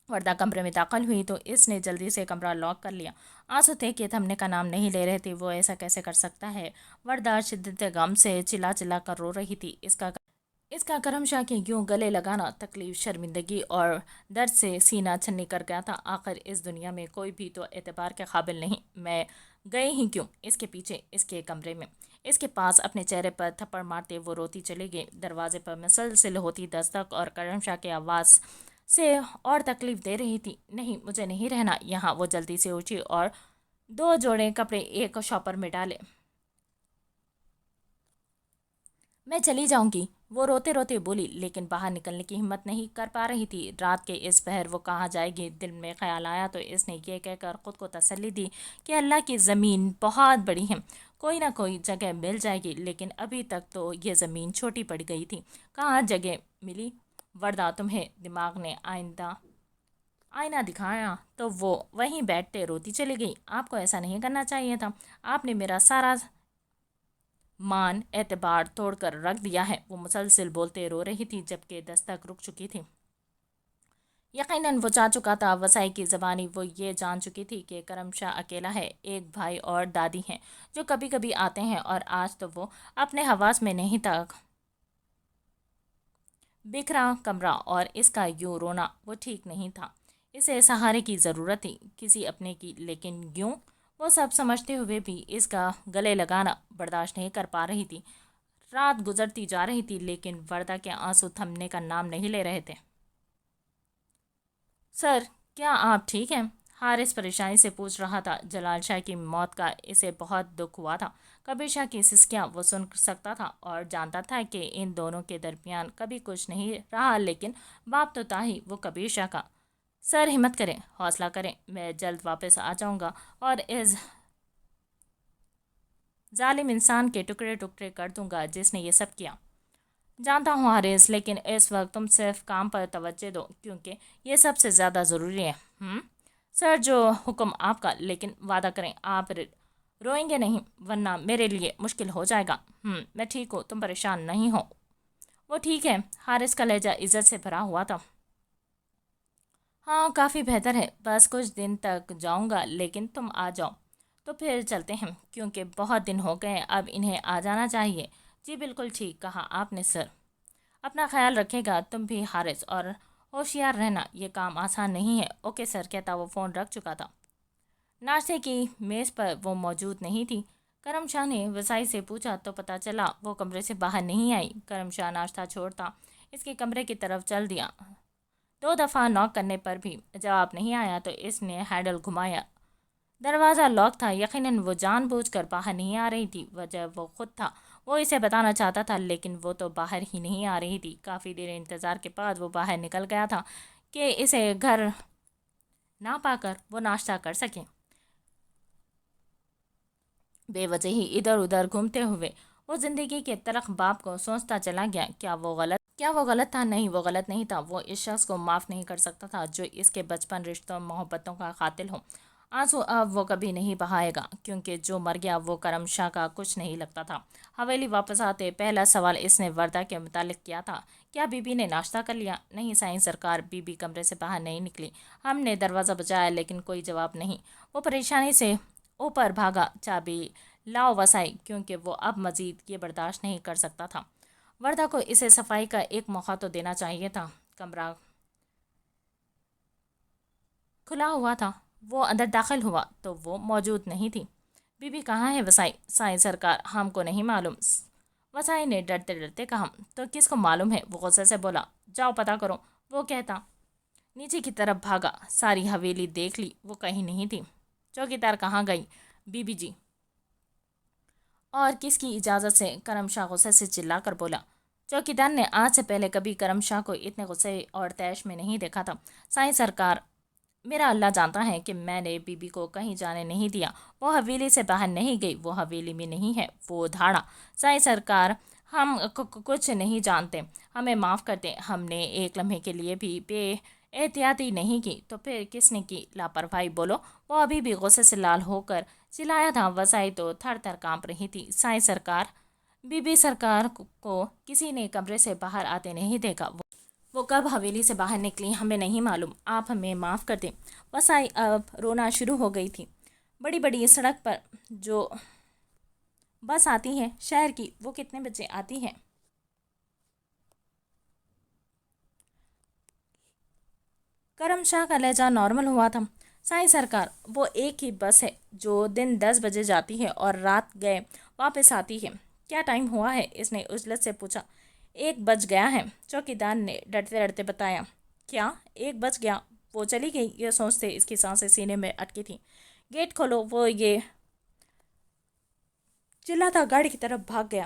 وردہ کمرے میں داخل ہوئی تو اس نے جلدی سے کمرہ لاک کر لیا۔ آنسو تھے کہ تھمنے کا نام نہیں لے رہے تھے، وہ ایسا کیسے کر سکتا ہے؟ وردہ شدت غم سے چلا چلا کر رو رہی تھی۔ اس کا کرم شاہ کے یوں گلے لگانا تکلیف، شرمندگی اور درد سے سینہ چھنی کر گیا تھا۔ آخر اس دنیا میں کوئی بھی تو اعتبار کے قابل نہیں، میں گئی ہی کیوں؟ اس کے پیچھے، اس کے کمرے میں، اس کے پاس اپنے چہرے پر تھپڑ مارتے وہ روتی چلی گئی۔ دروازے پر مسلسل ہوتی دستک اور کرم شاہ کی آواز سے اور تکلیف دے رہی تھی۔ نہیں، مجھے نہیں رہنا یہاں۔ وہ جلدی سے اٹھی اور 2 جوڑے کپڑے ایک شاپر میں ڈالے۔ میں چلی جاؤں گی، وہ روتے روتے بولی، لیکن باہر نکلنے کی ہمت نہیں کر پا رہی تھی۔ رات کے اس پہر وہ کہاں جائے گی؟ دل میں خیال آیا تو اس نے یہ کہہ کر خود کو تسلی دی کہ اللہ کی زمین بہت بڑی ہے، کوئی نہ کوئی جگہ مل جائے گی۔ لیکن ابھی تک تو یہ زمین چھوٹی پڑ گئی تھی، کہاں جگہ ملی؟ وردہ، تمہیں دماغ نے آئینہ دکھایا؟ تو وہ وہیں بیٹھتے روتی چلی گئی۔ آپ کو ایسا نہیں کرنا چاہیے تھا، آپ نے میرا سارا مان اعتبار توڑ کر رکھ دیا ہے۔ وہ مسلسل بولتے رو رہی تھی جبکہ دستک رک چکی تھی۔ یقیناً وہ چاہ چکا تھا وسائی کی زبانی۔ وہ یہ جان چکی تھی کہ کرم شاہ اکیلا ہے، ایک بھائی اور دادی ہیں جو کبھی کبھی آتے ہیں، اور آج تو وہ اپنے حواس میں نہیں تھا۔ بکھرا کمرہ اور اس کا یوں رونا وہ ٹھیک نہیں تھا۔ اسے سہارے کی ضرورت تھی، کسی اپنے کی، لیکن یوں وہ سب سمجھتے ہوئے بھی اس کا گلے لگانا برداشت نہیں کر پا رہی تھی۔ رات گزرتی جا رہی تھی لیکن وردہ کے آنسو تھمنے کا نام نہیں لے رہے تھے۔ سر، کیا آپ ٹھیک ہیں؟ حارث پریشانی سے پوچھ رہا تھا۔ جلال شاہ کی موت کا اسے بہت دکھ ہوا تھا۔ کبیر شاہ کی سسکیاں وہ سن سکتا تھا اور جانتا تھا کہ ان دونوں کے درمیان کبھی کچھ نہیں رہا، لیکن باپ تو تھا ہی وہ کبیر شاہ کا۔ سر، ہمت کریں، حوصلہ کریں، میں جلد واپس آ جاؤں گا اور اس ظالم انسان کے ٹکڑے ٹکڑے کر دوں گا جس نے یہ سب کیا۔ جانتا ہوں حارث، لیکن اس وقت تم صرف کام پر توجہ دو کیونکہ یہ سب سے زیادہ ضروری ہے۔ سر، جو حکم آپ کا، لیکن وعدہ کریں آپ روئیں گے نہیں، ورنہ میرے لیے مشکل ہو جائے گا۔ میں ٹھیک ہوں، تم پریشان نہیں ہو۔ وہ ٹھیک ہے، حارث کا لہجہ عزت سے بھرا ہوا تھا۔ ہاں، کافی بہتر ہے، بس کچھ دن تک جاؤں گا، لیکن تم آ جاؤ تو پھر چلتے ہیں کیونکہ بہت دن ہو گئے، اب انہیں آ جانا چاہیے۔ جی بالکل ٹھیک کہا آپ نے سر، اپنا خیال رکھے گا تم بھی حارث، اور ہوشیار رہنا، یہ کام آسان نہیں ہے۔ اوکے سر، کہتا وہ فون رکھ چکا تھا۔ ناشتے کی میز پر وہ موجود نہیں تھی۔ کرم شاہ نے وسائی سے پوچھا تو پتہ چلا وہ کمرے سے باہر نہیں آئی۔ کرم شاہ ناشتہ چھوڑتا اس کے کمرے کی طرف چل دیا۔ 2 دفعہ ناک کرنے پر بھی جواب نہیں آیا تو اس نے ہینڈل گھمایا۔ دروازہ لاک تھا، یقیناً وہ جان بوجھ کر باہر نہیں آ رہی تھی۔ وجہ وہ خود تھا، وہ اسے بتانا چاہتا تھا لیکن وہ تو باہر ہی نہیں آ رہی تھی۔ کافی دیر انتظار کے بعد وہ باہر نکل گیا تھا کہ اسے گھر نہ پا کر وہ ناشتہ کر سکے۔ بے وجہ ہی ادھر ادھر گھومتے ہوئے وہ زندگی کے تلخ باب کو سوچتا چلا گیا۔ کیا وہ غلط تھا؟ نہیں، وہ غلط نہیں تھا۔ وہ اس شخص کو معاف نہیں کر سکتا تھا جو اس کے بچپن رشتوں محبتوں کا قاتل ہو۔ آنسو اب وہ کبھی نہیں بہائے گا کیونکہ جو مر گیا وہ کرم شاہ کا کچھ نہیں لگتا تھا۔ حویلی واپس آتے پہلا سوال اس نے وردہ کے متعلق کیا تھا، کیا بی بی نے ناشتہ کر لیا؟ نہیں سائیں سرکار، بی بی کمرے سے باہر نہیں نکلی۔ ہم نے دروازہ بجایا لیکن کوئی جواب نہیں۔ وہ پریشانی سے اوپر بھاگا، چابی لاؤ وسائی، کیونکہ وہ اب مزید یہ برداشت نہیں کر سکتا تھا۔ وردہ کو اسے صفائی کا ایک موقع تو دینا چاہیے تھا۔ کمرہ کھلا ہوا تھا، وہ اندر داخل ہوا تو وہ موجود نہیں تھی۔ بی بی کہاں ہے وسائی؟ سائیں سرکار، ہم کو نہیں معلوم۔ وسائی نے ڈرتے ڈرتے کہا۔ تو کس کو معلوم ہے؟ وہ غصے سے بولا۔ جاؤ پتہ کرو، وہ کہتا نیچے کی طرف بھاگا۔ ساری حویلی دیکھ لی، وہ کہیں نہیں تھی۔ چوکیدار کہاں گئی؟ بی بی جی اور کس کی اجازت سے؟ کرم شاہ غصے سے چلا کر بولا۔ چوکیدار نے آج سے پہلے کبھی کرم شاہ کو اتنے غصے اور طیش میں نہیں دیکھا تھا۔ سائیں سرکار، میرا اللہ جانتا ہے کہ میں نے بی بی کو کہیں جانے نہیں دیا۔ وہ حویلی سے باہر نہیں گئی، وہ حویلی میں نہیں ہے، وہ دھاڑا۔ سائیں سرکار، ہم کچھ نہیں جانتے، ہمیں معاف کر دیں، ہم نے ایک لمحے کے لیے بھی بے احتیاطی نہیں کی۔ تو پھر کس نے کی؟ لاپرواہی، بولو۔ وہ ابھی بھی غصے سے لال ہو کر چلایا تھا۔ وسائی تو تھر تھر کانپ رہی تھی۔ سائیں سرکار، بی بی سرکار کو کسی نے کمرے سے باہر آتے نہیں دیکھا۔ وہ کب حویلی سے باہر نکلی ہمیں نہیں معلوم، آپ ہمیں معاف کر دیں۔ وسائی اب رونا شروع ہو گئی تھی۔ بڑی بڑی سڑک پر جو بس آتی ہے شہر کی، وہ کتنے بجے آتی ہے؟ کرم شاہ کا لہجہ نارمل ہوا تھا۔ سائیں سرکار، وہ ایک ہی بس ہے جو دن 10 بجے جاتی ہے اور رات گئے واپس آتی ہے۔ کیا ٹائم ہوا ہے؟ اس نے عجلت سے پوچھا۔ 1 بج گیا ہے، چوکیدار نے ڈرتے ڈرتے بتایا۔ کیا 1 بج گیا؟ وہ چلی گئی، یہ سوچتے اس کی سانسیں سینے میں اٹکی تھیں۔ گیٹ کھولو، وہ یہ چلاتا گاڑی کی طرف بھاگ گیا۔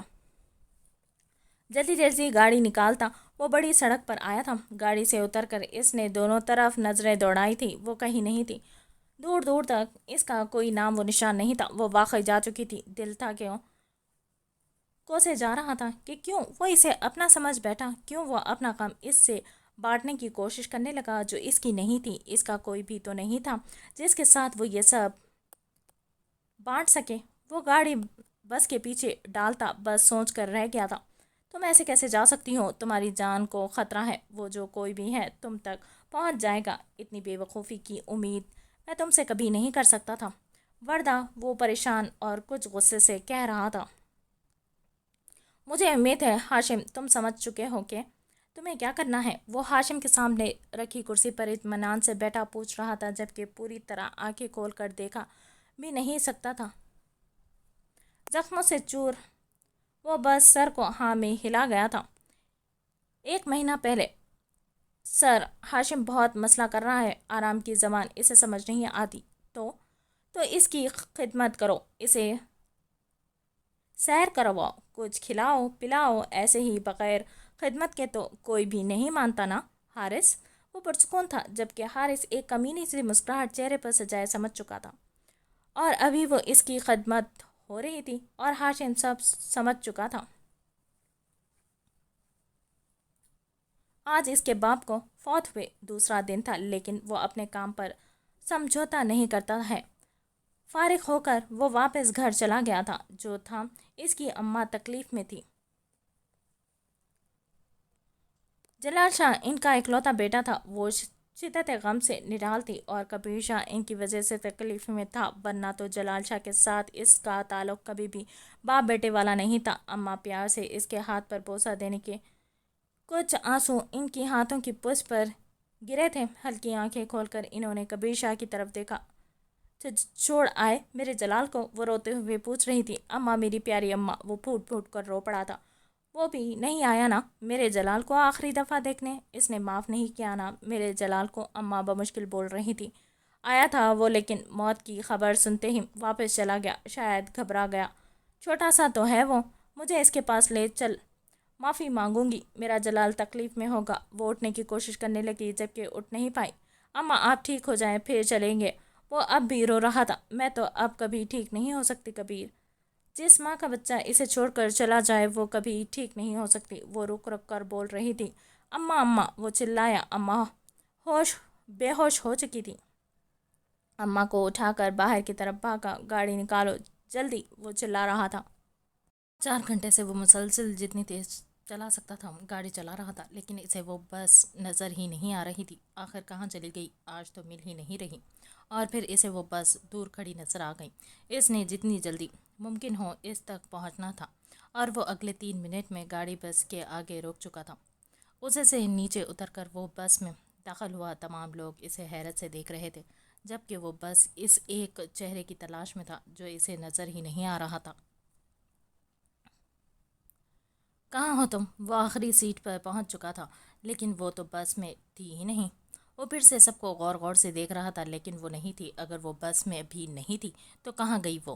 جلدی جلدی گاڑی نکالتا وہ بڑی سڑک پر آیا تھا۔ گاڑی سے اتر کر اس نے دونوں طرف نظریں دوڑائی تھی، وہ کہیں نہیں تھی۔ دور دور تک اس کا کوئی نام و نشان نہیں تھا۔ وہ واقعی جا چکی تھی۔ دل تھا کیوں کوسے جا رہا تھا کہ کیوں وہ اسے اپنا سمجھ بیٹھا، کیوں وہ اپنا غم اس سے بانٹنے کی کوشش کرنے لگا جو اس کی نہیں تھی۔ اس کا کوئی بھی تو نہیں تھا جس کے ساتھ وہ یہ سب بانٹ سکے۔ وہ گاڑی بس کے پیچھے ڈالتا بس سوچ کر رہ گیا تھا۔ تم ایسے کیسے جا سکتی ہو؟ تمہاری جان کو خطرہ ہے، وہ جو کوئی بھی ہے تم تک پہنچ جائے گا۔ اتنی بے وقوفی کی امید میں تم سے کبھی نہیں کر سکتا تھا۔ وردہ وہ پریشان اور کچھ غصے سے کہہ رہا تھا۔ مجھے امید ہے ہاشم تم سمجھ چکے ہو کہ تمہیں کیا کرنا ہے۔ وہ ہاشم کے سامنے رکھی کرسی پر اطمینان سے بیٹھا پوچھ رہا تھا، جبکہ پوری طرح آنکھیں کھول کر دیکھا بھی نہیں سکتا تھا۔ زخموں سے چور وہ بس سر کو ہاں میں ہلا گیا تھا۔ 1 مہینہ پہلے۔ سر، ہاشم بہت مسئلہ کر رہا ہے، آرام کی زبان اسے سمجھ نہیں آتی۔ تو اس کی خدمت کرو، اسے سیر کرواؤ، کچھ کھلاؤ پلاؤ۔ ایسے ہی بغیر خدمت کے تو کوئی بھی نہیں مانتا نا حارث؟ وہ پرسکون تھا، جبکہ حارث ایک کمینی سی مسکراہٹ چہرے پر سجائے سمجھ چکا تھا، اور ابھی وہ اس کی خدمت ہو رہی تھی اور ہاشم سب سمجھ چکا تھا۔ آج اس کے باپ کو فوت ہوئے دوسرا دن تھا، لیکن وہ اپنے کام پر سمجھوتا نہیں کرتا ہے۔ فارغ ہو کر وہ واپس گھر چلا گیا تھا۔ جو تھا اس کی اماں تکلیف میں تھی۔ جلال شاہ ان کا اکلوتا بیٹا تھا۔ وہ شدت غم سے نڈال تھی اور کبیر شاہ ان کی وجہ سے تکلیف میں تھا، ورنہ تو جلال شاہ کے ساتھ اس کا تعلق کبھی بھی باپ بیٹے والا نہیں تھا۔ اماں پیار سے اس کے ہاتھ پر بوسہ دینے کے کچھ آنسو ان کی ہاتھوں کی پشت پر گرے تھے۔ ہلکی آنکھیں کھول کر انہوں نے کبیر شاہ کی طرف دیکھا۔ چھوڑ آئے میرے جلال کو؟ وہ روتے ہوئے پوچھ رہی تھی۔ اماں، میری پیاری اماں، وہ پھوٹ پھوٹ کر رو پڑا تھا۔ وہ بھی نہیں آیا نا میرے جلال کو آخری دفعہ دیکھنے؟ اس نے معاف نہیں کیا نا میرے جلال کو؟ اماں بمشکل بول رہی تھی۔ آیا تھا وہ، لیکن موت کی خبر سنتے ہی واپس چلا گیا، شاید گھبرا گیا۔ چھوٹا سا تو ہے وہ، مجھے اس کے پاس لے چل، معافی مانگوں گی، میرا جلال تکلیف میں ہوگا۔ وہ اٹھنے کی کوشش کرنے لگی، جبکہ اٹھ نہیں پائی۔ اماں، آپ ٹھیک ہو جائیں پھر چلیں گے۔ وہ اب بھی رو رہا تھا۔ میں تو اب کبھی ٹھیک نہیں ہو سکتی کبیر۔ جس ماں کا بچہ اسے چھوڑ کر چلا جائے وہ کبھی ٹھیک نہیں ہو سکتی۔ وہ رک رک کر بول رہی تھی۔ اماں اماں، وہ چلایا۔ اماں بے ہوش ہو چکی تھی۔ اماں کو اٹھا کر باہر کی طرف بھاگا۔ گاڑی نکالو جلدی، وہ چلا رہا تھا۔ 4 گھنٹے سے وہ مسلسل جتنی تیز چلا سکتا تھا گاڑی چلا رہا تھا، لیکن اسے وہ بس نظر ہی نہیں آ رہی تھی۔ آخر کہاں چلی گئی؟ آج تو مل ہی نہیں رہی۔ اور پھر اسے وہ بس دور کھڑی نظر آ گئی۔ اس نے جتنی جلدی ممکن ہو اس تک پہنچنا تھا، اور وہ اگلے 3 منٹ میں گاڑی بس کے آگے روک چکا تھا۔ اسے سے نیچے اتر کر وہ بس میں داخل ہوا۔ تمام لوگ اسے حیرت سے دیکھ رہے تھے، جبکہ وہ بس اس ایک چہرے کی تلاش میں تھا جو اسے نظر ہی نہیں آ رہا تھا۔ کہاں ہو تم؟ وہ آخری سیٹ پر پہنچ چکا تھا، لیکن وہ تو بس میں تھی ہی نہیں۔ وہ پھر سے سب کو غور غور سے دیکھ رہا تھا، لیکن وہ نہیں تھی۔ اگر وہ بس میں بھی نہیں تھی تو کہاں گئی وہ؟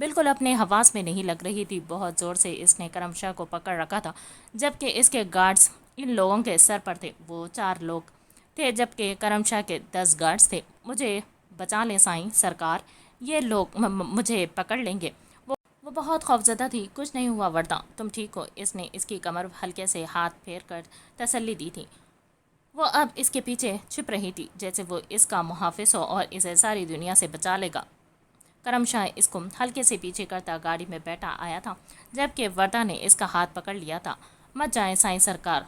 بالکل اپنے حواس میں نہیں لگ رہی تھی۔ بہت زور سے اس نے کرم شاہ کو پکڑ رکھا تھا، جبکہ اس کے گارڈز ان لوگوں کے سر پر تھے۔ وہ 4 لوگ تھے جبکہ کرم شاہ کے 10 گارڈز تھے۔ مجھے بچا لیں سائیں سرکار، یہ لوگ مجھے پکڑ لیں گے۔ وہ بہت خوفزدہ تھی۔ کچھ نہیں ہوا وردہ، تم ٹھیک ہو؟ اس نے اس کی کمر ہلکے سے ہاتھ پھیر کر تسلی دی تھی۔ وہ اب اس کے پیچھے چھپ رہی تھی جیسے وہ اس کا محافظ ہو اور اسے ساری دنیا سے بچا لے گا۔ کرم شاہ اس کو ہلکے سے پیچھے کرتا گاڑی میں بیٹھا آیا تھا، جبکہ وردہ نے اس کا ہاتھ پکڑ لیا تھا۔ مت جائیں سائیں سرکار،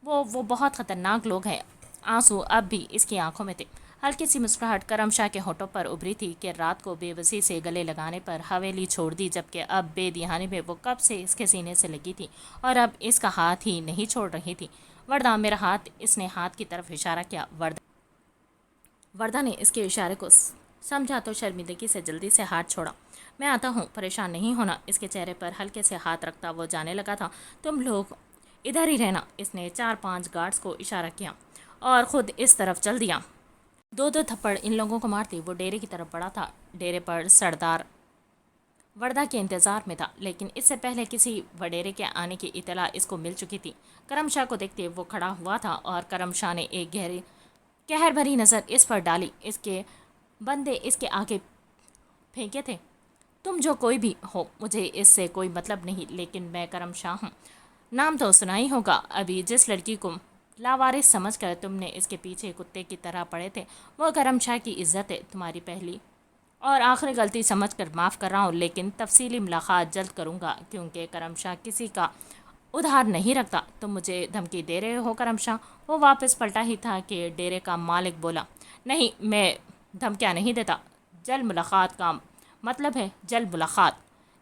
وہ بہت خطرناک لوگ ہیں۔ آنسو اب بھی اس کی آنکھوں میں تھے۔ ہلکی سی مسکراہٹ کرم شاہ کے ہونٹوں پر ابھری تھی کہ رات کو بے بسی سے گلے لگانے پر حویلی چھوڑ دی، جبکہ اب بے دہانی میں وہ کب سے اس کے سینے سے لگی تھی اور اب اس کا ہاتھ ہی نہیں چھوڑ رہی تھی۔ وردہ میرا ہاتھ، اس نے ہاتھ کی طرف اشارہ کیا۔ وردہ نے اس کے اشارے کو سمجھا تو شرمندگی سے جلدی سے ہاتھ چھوڑا۔ میں آتا ہوں، پریشان نہیں ہونا۔ اس کے چہرے پر ہلکے سے ہاتھ رکھتا وہ جانے لگا تھا۔ تم لوگ ادھر ہی رہنا۔ اس نے 4-5 گارڈز کو اشارہ کیا اور خود اس طرف چل دیا۔ 2 تھپڑ ان لوگوں کو مارتے وہ ڈیرے کی طرف بڑھا تھا۔ ڈیرے پر سردار وردہ کے انتظار میں تھا، لیکن اس سے پہلے کسی وڈیرے کے آنے کی اطلاع اس کو مل چکی تھی۔ کرم شاہ کو دیکھتے وہ کھڑا ہوا تھا اور کرم شاہ نے ایک گہری قہر بھری نظر اس پر ڈالی۔ اس کے بندے اس کے آگے پھینکے تھے۔ تم جو کوئی بھی ہو، مجھے اس سے کوئی مطلب نہیں، لیکن میں کرم شاہ ہوں۔ نام تو سنا ہی ہوگا۔ ابھی جس لڑکی کو لاوارث سمجھ کر تم نے اس کے پیچھے کتے کی طرح پڑے تھے، وہ کرم شاہ کی عزت ہے۔ تمہاری پہلی اور آخری غلطی سمجھ کر معاف کر رہا ہوں، لیکن تفصیلی ملاقات جلد کروں گا، کیونکہ کرم شاہ کسی کا ادھار نہیں رکھتا۔ تم مجھے دھمکی دے رہے ہو کرم شاہ؟ وہ واپس پلٹا ہی تھا کہ ڈیرے کا مالک بولا، نہیں، میں دھمکیاں نہیں دیتا۔ جلد ملاقات کا مطلب ہے جلد ملاقات۔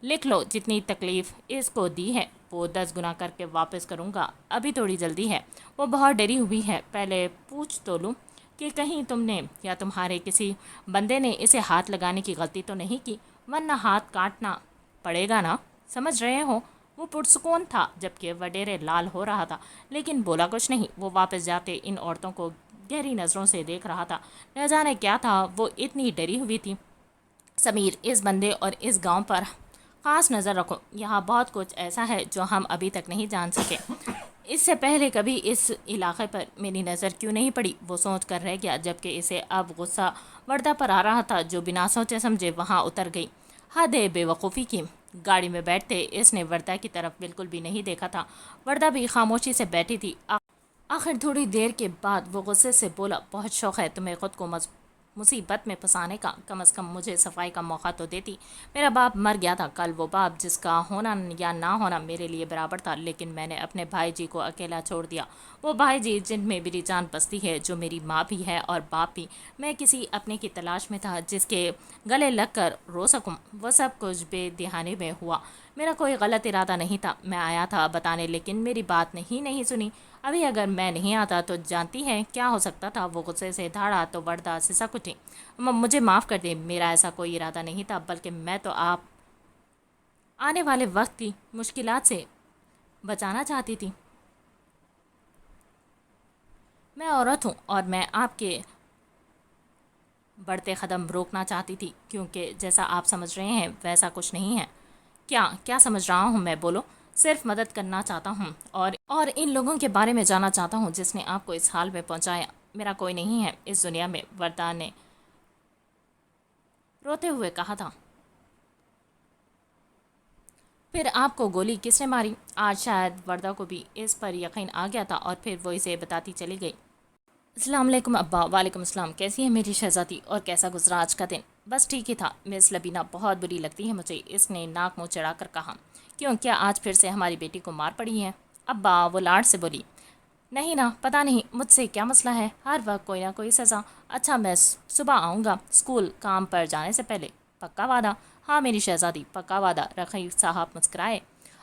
لکھ لو، جتنی تکلیف اس کو دی ہے وہ 10 گنا کر کے واپس کروں گا۔ ابھی تھوڑی جلدی ہے۔ وہ بہت ڈری ہوئی ہے۔ پہلے پوچھ تو لوں کہ کہیں تم نے یا تمہارے کسی بندے نے اسے ہاتھ لگانے کی غلطی تو نہیں کی، ورنہ ہاتھ کاٹنا پڑے گا نا، سمجھ رہے ہو؟ وہ پرسکون تھا جبکہ وڈیرے لال ہو رہا تھا، لیکن بولا کچھ نہیں۔ وہ واپس جاتے ان عورتوں کو گہری نظروں سے دیکھ رہا تھا۔ نہ جانے کیا تھا، وہ اتنی ڈری ہوئی تھی۔ سمیر، اس بندے اور اس گاؤں پر خاص نظر رکھو۔ یہاں بہت کچھ ایسا ہے جو ہم ابھی تک نہیں جان سکے۔ اس سے پہلے کبھی اس علاقے پر میری نظر کیوں نہیں پڑی؟ وہ سوچ کر رہ گیا، جبکہ اسے اب غصہ وردہ پر آ رہا تھا جو بنا سوچے سمجھے وہاں اتر گئی۔ حد ہے بے وقوفی کی۔ گاڑی میں بیٹھتے اس نے وردہ کی طرف بالکل بھی نہیں دیکھا تھا۔ وردہ بھی خاموشی سے بیٹھی تھی۔ آخر تھوڑی دیر کے بعد وہ غصے سے بولا، بہت شوق ہے تمہیں خود کو مصیبت میں پھنسانے کا، کم از کم مجھے صفائی کا موقع تو دیتی۔ میرا باپ مر گیا تھا کل، وہ باپ جس کا ہونا یا نہ ہونا میرے لیے برابر تھا، لیکن میں نے اپنے بھائی جی کو اکیلا چھوڑ دیا۔ وہ بھائی جی جن میں میری جان بستی ہے، جو میری ماں بھی ہے اور باپ بھی۔ میں کسی اپنے کی تلاش میں تھا جس کے گلے لگ کر رو سکوں۔ وہ سب کچھ بے دہانی میں ہوا۔ میرا کوئی غلط ارادہ نہیں تھا۔ میں آیا تھا بتانے، لیکن میری بات نہیں سنی۔ ابھی اگر میں نہیں آتا تو جانتی ہیں کیا ہو سکتا تھا؟ وہ غصے سے دھاڑا تو وردہ سسک اٹھی۔ مجھے معاف کر دیں، میرا ایسا کوئی ارادہ نہیں تھا، بلکہ میں تو آپ آنے والے وقت کی مشکلات سے بچانا چاہتی تھی۔ میں عورت ہوں اور میں آپ کے بڑھتے قدم روکنا چاہتی تھی، کیونکہ جیسا آپ سمجھ رہے ہیں ویسا کچھ نہیں ہے۔ کیا سمجھ رہا ہوں میں؟ بولو۔ صرف مدد کرنا چاہتا ہوں اور ان لوگوں کے بارے میں جاننا چاہتا ہوں جس نے آپ کو اس حال میں پہنچایا۔ میرا کوئی نہیں ہے اس دنیا میں، وردہ نے روتے ہوئے کہا تھا۔ پھر آپ کو گولی کس نے ماری؟ آج شاید وردہ کو بھی اس پر یقین آ گیا تھا اور پھر وہ اسے بتاتی چلی گئی۔ السلام علیکم ابا۔ وعلیکم السلام۔ کیسی ہے میری شہزادی؟ اور کیسا گزرا آج کا دن؟ بس ٹھیک ہی تھا۔ مس لبینہ بہت بری لگتی ہے مجھے، اس نے ناک منہ چڑھا کر کہا۔ کیوں، کیا آج پھر سے ہماری بیٹی کو مار پڑی ہے؟ ابا، وہ لاڈ سے بولی۔ نہیں نا، پتہ نہیں مجھ سے کیا مسئلہ ہے، ہر وقت کوئی نہ کوئی سزا۔ اچھا، میں صبح آؤں گا اسکول کام پر جانے سے پہلے۔ پکا وعدہ؟ ہاں میری شہزادی، پکا وعدہ۔ رقیب صاحب مسکرائے۔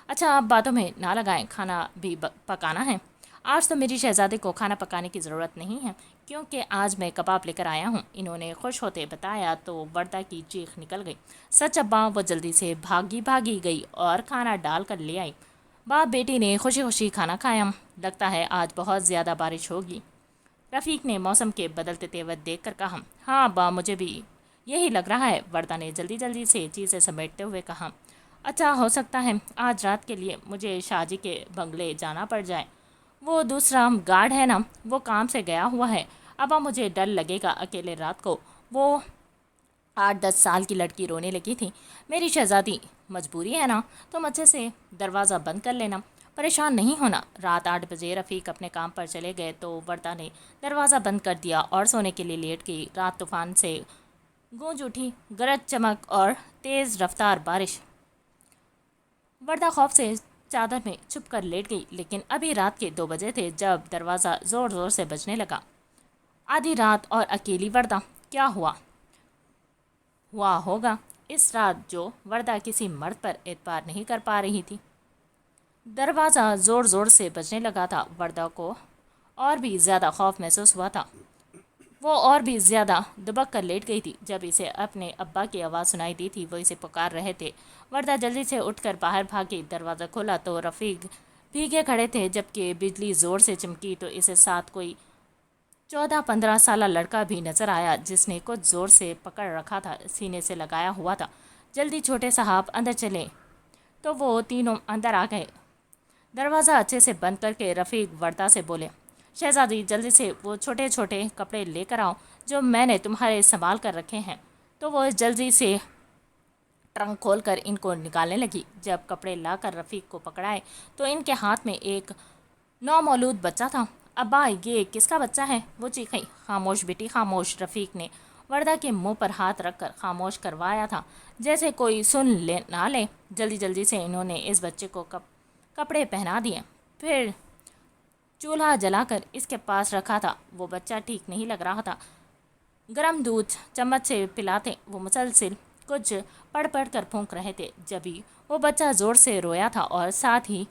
اچھا، اب باتوں میں نہ لگائیں، کھانا بھی پکانا ہے۔ آج تو میری شہزادی کو کھانا پکانے کی ضرورت نہیں ہے، کیونکہ آج میں کباب لے کر آیا ہوں، انہوں نے خوش ہوتے بتایا تو وردہ کی چیخ نکل گئی۔ سچ ابا؟ وہ جلدی سے بھاگی گئی اور کھانا ڈال کر لے آئی۔ باپ بیٹی نے خوشی خوشی کھانا کھایا۔ لگتا ہے آج بہت زیادہ بارش ہوگی، رفیق نے موسم کے بدلتے تیور دیکھ کر کہا۔ ہاں ابا، مجھے بھی یہی لگ رہا ہے، وردہ نے جلدی جلدی سے چیزیں سمیٹتے ہوئے کہا۔ اچھا ہو سکتا ہے آج رات کے لیے مجھے شاہجی کے بنگلے جانا پڑ جائے۔ وہ دوسرا گارڈ ہے نا، وہ کام سے گیا ہوا ہے۔ ابا مجھے ڈر لگے گا اکیلے رات کو۔ وہ 8-10 سال کی لڑکی رونے لگی تھی۔ میری شہزادی، مجبوری ہے نا، تم اچھے سے دروازہ بند کر لینا، پریشان نہیں ہونا۔ رات 8 بجے رفیق اپنے کام پر چلے گئے تو وردہ نے دروازہ بند کر دیا اور سونے کے لیے لیٹ گئی۔ رات طوفان سے گونج اٹھی، گرج چمک اور تیز رفتار بارش۔ وردہ خوف سے چادر میں چھپ کر لیٹ گئی، لیکن ابھی رات کے 2 بجے تھے جب دروازہ زور زور سے بجنے لگا۔ آدھی رات اور اکیلی وردہ، کیا ہوا ہوگا اس رات جو وردہ کسی مرد پر اعتبار نہیں کر پا رہی تھی۔ دروازہ زور زور سے بجنے لگا تھا۔ وردہ کو اور بھی زیادہ خوف محسوس ہوا تھا۔ وہ اور بھی زیادہ دبک کر لیٹ گئی تھی۔ جب اسے اپنے ابا کی آواز سنائی دی تھی، وہ اسے پکار رہے تھے۔ وردہ جلدی سے اٹھ کر باہر بھاگی۔ دروازہ کھولا تو رفیق بھیگے کھڑے تھے، جبکہ بجلی زور سے چمکی تو اسے ساتھ کوئی 14-15 سالہ لڑکا بھی نظر آیا، جس نے کچھ زور سے پکڑ رکھا تھا، سینے سے لگایا ہوا تھا۔ جلدی چھوٹے صاحب اندر چلیں۔ تو وہ تینوں اندر آ گئے۔ دروازہ اچھے سے بند کر کے رفیق وردہ سے بولے، شہزادی جلدی سے وہ چھوٹے چھوٹے کپڑے لے کر آؤ جو میں نے تمہارے سنبھال کر رکھے ہیں۔ تو وہ جلدی سے ٹرنک کھول کر ان کو نکالنے لگی۔ جب کپڑے لا کر رفیق کو پکڑائے تو ان کے ہاتھ میں ایک نومولود بچہ تھا۔ ابا یہ کس کا بچہ ہے؟ وہ چیخی۔ خاموش بیٹی خاموش، رفیق نے وردہ کے منہ پر ہاتھ رکھ کر خاموش کروایا تھا، جیسے کوئی سن نہ لے۔ جلدی جلدی سے انہوں نے اس بچے کو کپڑے پہنا دیے، پھر چولہا جلا کر اس کے پاس رکھا تھا۔ وہ بچہ ٹھیک نہیں لگ رہا تھا۔ گرم دودھ چمچ سے پلاتے وہ مسلسل کچھ پڑھ پڑھ کر پھونک رہے تھے۔ جبھی وہ بچہ زور سے رویا تھا اور ساتھ ہی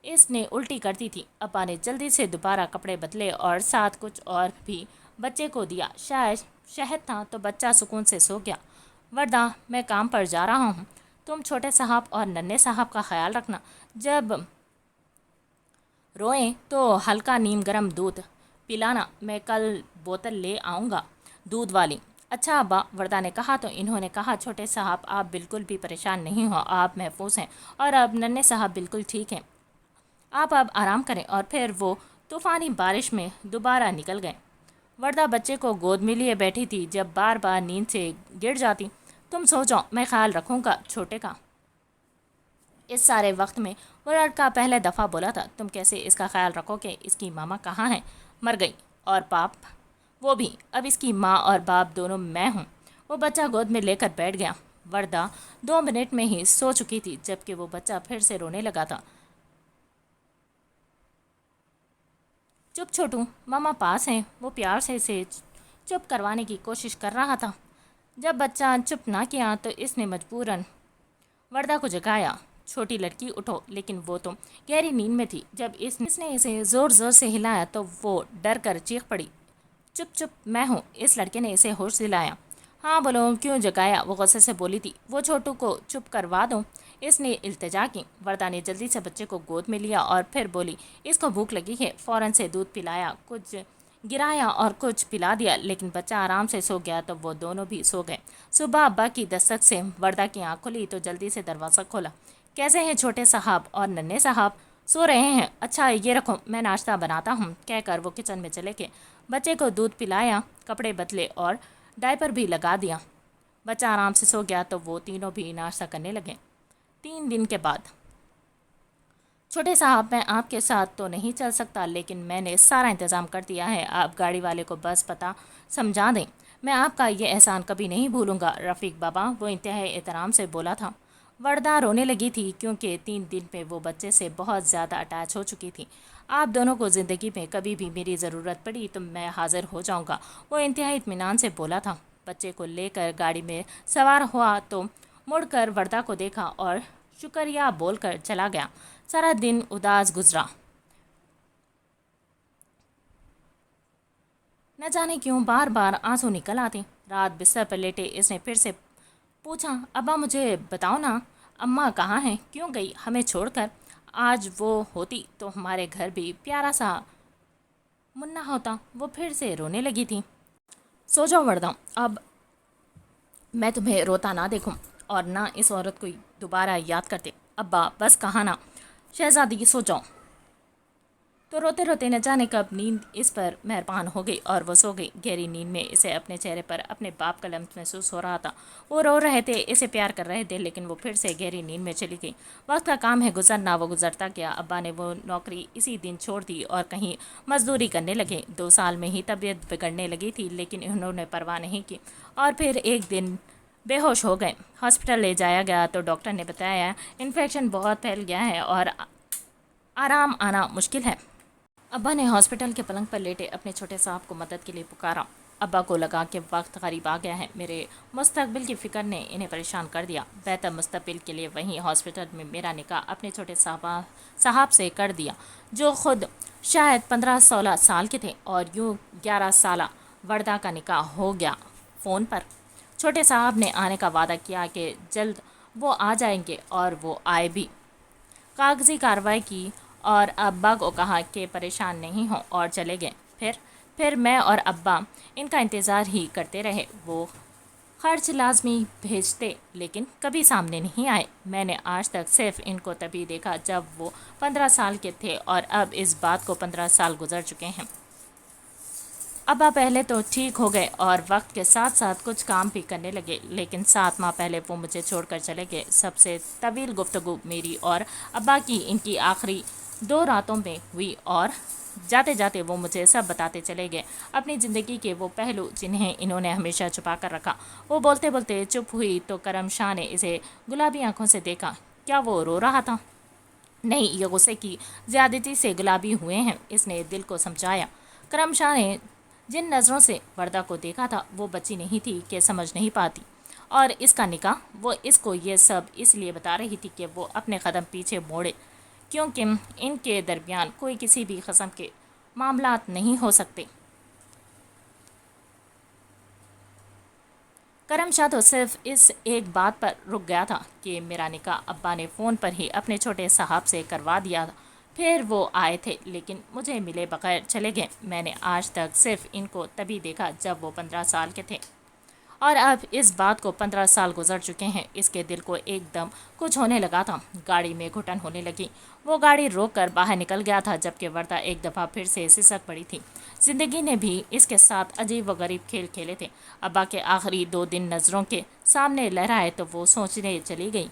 اس نے الٹی کر دی تھی۔ ابا نے جلدی سے دوبارہ کپڑے بدلے اور ساتھ کچھ اور بھی بچے کو دیا۔ شاید شہد تھا تو بچہ سکون سے سو گیا۔ وردہ، میں کام پر جا رہا ہوں، تم چھوٹے صاحب اور ننھے صاحب کا خیال رکھنا۔ جب روئیں تو ہلکا نیم گرم دودھ پلانا، میں کل بوتل لے آؤں گا دودھ والی۔ اچھا ابا، وردہ نے کہا تو انہوں نے کہا، چھوٹے صاحب آپ بالکل بھی پریشان نہیں ہو، آپ محفوظ ہیں، اور اب ننھے صاحب بالکل ٹھیک ہیں۔ آپ اب آرام کریں۔ اور پھر وہ طوفانی بارش میں دوبارہ نکل گئے۔ وردہ بچے کو گود میں لیے بیٹھی تھی، جب بار بار نیند سے گر جاتی۔ تم سو جاؤ، میں خیال رکھوں گا چھوٹے کا۔ اس سارے وقت میں وہ لڑکا پہلے دفعہ بولا تھا، تم کیسے اس کا خیال رکھو گے؟ اس کی ماما کہاں ہیں؟ مر گئی۔ اور باپ؟ وہ بھی۔ اب اس کی ماں اور باپ دونوں میں ہوں۔ وہ بچہ گود میں لے کر بیٹھ گیا۔ وردہ 2 منٹ میں ہی سو چکی تھی، جبکہ وہ بچہ پھر سے رونے لگا تھا۔ چپ چھوٹو، ماما پاس ہیں، وہ پیار سے اسے چپ کروانے کی کوشش کر رہا تھا۔ جب بچہ چپ نہ کیا تو اس نے مجبوراً وردہ کو جگایا۔ چھوٹی لڑکی اٹھو، لیکن وہ تو گہری نیند میں تھی۔ جب اس نے اسے زور زور سے ہلایا تو وہ ڈر کر چیخ پڑی۔ چپ چپ، میں ہوں۔ اس لڑکے نے اسے ہوش دلایا۔ ہاں بولو، کیوں جگایا؟ وہ غصے سے بولی تھی۔ وہ چھوٹو کو چپ کروا دو، اس نے التجا کی۔ وردہ نے جلدی سے بچے کو گود میں لیا اور پھر بولی، اس کو بھوک لگی ہے۔ فوراً سے دودھ پلایا، کچھ گرایا اور کچھ پلا دیا، لیکن بچہ آرام سے سو گیا تو وہ دونوں بھی سو گئے۔ صبح ابا کی دستک سے وردہ کی آنکھ کھلی تو جلدی سے دروازہ کھولا۔ کیسے ہیں چھوٹے صاحب اور ننھے صاحب؟ سو رہے ہیں؟ اچھا یہ رکھو، میں ناشتہ بناتا ہوں، کہہ کر وہ کچن میں چلے گئے۔ بچے کو دودھ پلایا، کپڑے بدلے اور ڈائپر بھی لگا دیا۔ بچہ آرام سے سو گیا تو وہ تینوں بھی ناشتہ کرنے لگے۔ 3 دن کے بعد۔ چھوٹے صاحب، میں آپ کے ساتھ تو نہیں چل سکتا، لیکن میں نے سارا انتظام کر دیا ہے، آپ گاڑی والے کو بس پتہ سمجھا دیں۔ میں آپ کا یہ احسان کبھی نہیں بھولوں گا رفیق بابا، وہ انتہائی احترام سے بولا تھا۔ وردہ رونے لگی تھی، کیونکہ 3 دن میں وہ بچے سے بہت زیادہ اٹیچ ہو چکی تھی۔ آپ دونوں کو زندگی میں کبھی بھی میری ضرورت پڑی تو میں حاضر ہو جاؤں گا، وہ انتہائی اطمینان سے بولا تھا۔ بچے کو لے کر گاڑی میں سوار ہوا تو مڑ کر وردہ کو دیکھا اور شکریہ بول کر چلا گیا۔ سارا دن اداس گزرا۔ نہ جانے کیوں بار بار آنسو نکل آتے۔ رات بستر پر لیٹے اس نے پھر سے پوچھا، ابا مجھے بتاؤ نا، اماں کہاں ہیں؟ کیوں گئی ہمیں چھوڑ کر؟ آج وہ ہوتی تو ہمارے گھر بھی پیارا سا منا ہوتا۔ وہ پھر سے رونے لگی تھی۔ سو جاؤ وردہ، اب میں تمہیں روتا نہ دیکھوں اور نہ اس عورت کو دوبارہ یاد کرتے۔ ابا بس کہا نا شہزادی سو جاؤ۔ تو روتے روتے نہ جانے کب نیند اس پر مہربان ہو گئی اور وہ سو گئی۔ گہری نیند میں اسے اپنے چہرے پر اپنے باپ کا لمس محسوس ہو رہا تھا۔ وہ رو رہے تھے، اسے پیار کر رہے تھے، لیکن وہ پھر سے گہری نیند میں چلی گئی۔ وقت کا کام ہے گزرنا، وہ گزرتا گیا۔ ابا نے وہ نوکری اسی دن چھوڑ دی اور کہیں مزدوری کرنے لگے۔ 2 سال میں ہی طبیعت بگڑنے لگی تھی، لیکن انہوں نے پرواہ نہیں کی اور پھر ایک دن بے ہوش ہو گئے۔ ہاسپٹل لے جایا گیا تو ڈاکٹر نے بتایا انفیکشن بہت پھیل گیا ہے اور آرام آنا مشکل ہے۔ ابا نے ہاسپٹل کے پلنگ پر لیٹے اپنے چھوٹے صاحب کو مدد کے لیے پکارا۔ ابا کو لگا کہ وقت قریب آ گیا ہے، میرے مستقبل کی فکر نے انہیں پریشان کر دیا۔ بہتر مستقبل کے لیے وہیں ہاسپٹل میں میرا نکاح اپنے چھوٹے صاحب سے کر دیا، جو خود شاید 15-16 سال کے تھے، اور یوں 11 سالہ وردہ کا نکاح ہو گیا فون پر۔ چھوٹے صاحب نے آنے کا وعدہ کیا کہ جلد وہ آ جائیں گے، اور وہ آئے بھی۔ کاغذی کارروائی کی اور ابا کو کہا کہ پریشان نہیں ہوں، اور چلے گئے۔ پھر میں اور ابا ان کا انتظار ہی کرتے رہے۔ وہ خرچ لازمی بھیجتے، لیکن کبھی سامنے نہیں آئے۔ میں نے آج تک صرف ان کو تبھی دیکھا جب وہ 15 سال کے تھے، اور اب اس بات کو 15 سال گزر چکے ہیں۔ ابا پہلے تو ٹھیک ہو گئے اور وقت کے ساتھ ساتھ کچھ کام بھی کرنے لگے، لیکن 7 ماہ پہلے وہ مجھے چھوڑ کر چلے گئے۔ سب سے طویل گفتگو میری اور ابا کی ان کی آخری 2 راتوں میں ہوئی، اور جاتے جاتے وہ مجھے سب بتاتے چلے گئے، اپنی زندگی کے وہ پہلو جنہیں انہوں نے ہمیشہ چھپا کر رکھا۔ وہ بولتے بولتے چپ ہوئی تو کرم شاہ نے اسے گلابی آنکھوں سے دیکھا۔ کیا وہ رو رہا تھا؟ نہیں، یہ غصے کی زیادتی سے گلابی ہوئے ہیں، اس نے دل کو سمجھایا۔ کرم شاہ نے جن نظروں سے وردہ کو دیکھا تھا وہ بچی نہیں تھی کہ سمجھ نہیں پاتی، اور اس کا نکاح، وہ اس کو یہ سب اس لیے بتا رہی تھی کہ وہ اپنے قدم پیچھے موڑے، کیونکہ ان کے درمیان کوئی کسی بھی قسم کے معاملات نہیں ہو سکتے۔ کرم شاہ تو صرف اس ایک بات پر رک گیا تھا کہ میرا نکاح ابا نے فون پر ہی اپنے چھوٹے صاحب سے کروا دیا تھا۔ پھر وہ آئے تھے، لیکن مجھے ملے بغیر چلے گئے۔ میں نے آج تک صرف ان کو تبھی دیکھا جب وہ 15 سال کے تھے، اور اب اس بات کو 15 سال گزر چکے ہیں۔ اس کے دل کو ایک دم کچھ ہونے لگا تھا، گاڑی میں گھٹن ہونے لگی۔ وہ گاڑی روک کر باہر نکل گیا تھا، جبکہ وردہ ایک دفعہ پھر سے سسک پڑی تھی۔ زندگی نے بھی اس کے ساتھ عجیب و غریب کھیل کھیلے تھے۔ ابا کے آخری 2 دن نظروں کے سامنے لہرائے تو وہ سوچنے چلی گئی،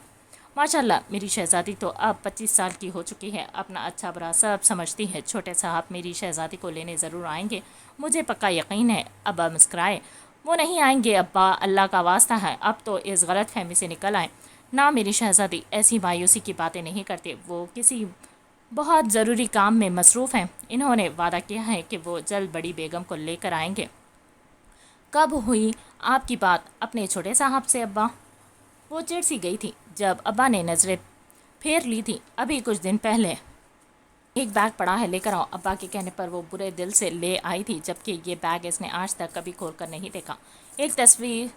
ماشاءاللہ میری شہزادی تو اب 25 سال کی ہو چکی ہے، اپنا اچھا برا سب سمجھتی ہے۔ چھوٹے صاحب میری شہزادی کو لینے ضرور آئیں گے، مجھے پکا یقین ہے۔ ابا مسکرائے۔ وہ نہیں آئیں گے ابا، اللہ کا واسطہ ہے، اب تو اس غلط فہمی سے نکل آئیں۔ نہ میری شہزادی ایسی مایوسی کی باتیں نہیں کرتے، وہ کسی بہت ضروری کام میں مصروف ہیں۔ انہوں نے وعدہ کیا ہے کہ وہ جلد بڑی بیگم کو لے کر آئیں گے۔ کب ہوئی آپ کی بات اپنے چھوٹے صاحب سے ابا؟ وہ چڑ سی گئی تھی جب ابا نے نظریں پھیر لی تھی۔ ابھی کچھ دن پہلے ایک بیگ پڑا ہے، لے کر آؤ۔ ابا کے کہنے پر وہ برے دل سے لے آئی تھی، جبکہ یہ بیگ اس نے آج تک کبھی کھول کر نہیں دیکھا۔ ایک تصویر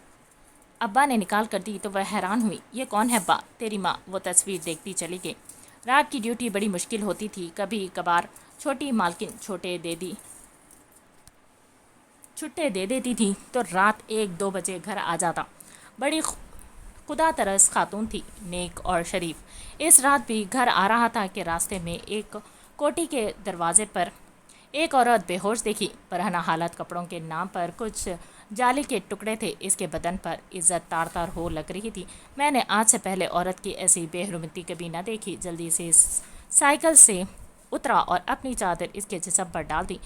ابا نے نکال کر دی تو وہ حیران ہوئی۔ یہ کون ہے ابا؟ تیری ماں۔ وہ تصویر دیکھتی چلی گئی۔ رات کی ڈیوٹی بڑی مشکل ہوتی تھی، کبھی کبھار چھوٹی مالکن چھٹے دے دیتی تھی تو رات 1-2 بجے گھر آ جاتا۔ بڑی خدا ترس خاتون تھی، نیک اور شریف۔ اس رات بھی گھر آ رہا تھا کہ راستے میں ایک کوٹھی کے دروازے پر ایک عورت بے ہوش دیکھی۔ برہنہ حالت، کپڑوں کے نام پر کچھ جالی کے ٹکڑے تھے، اس کے بدن پر عزت تار تار ہو لگ رہی تھی۔ میں نے آج سے پہلے عورت کی ایسی بے حرمتی کبھی نہ دیکھی۔ جلدی سے سائیکل سے اترا اور اپنی چادر اس کے جسم پر ڈال دی۔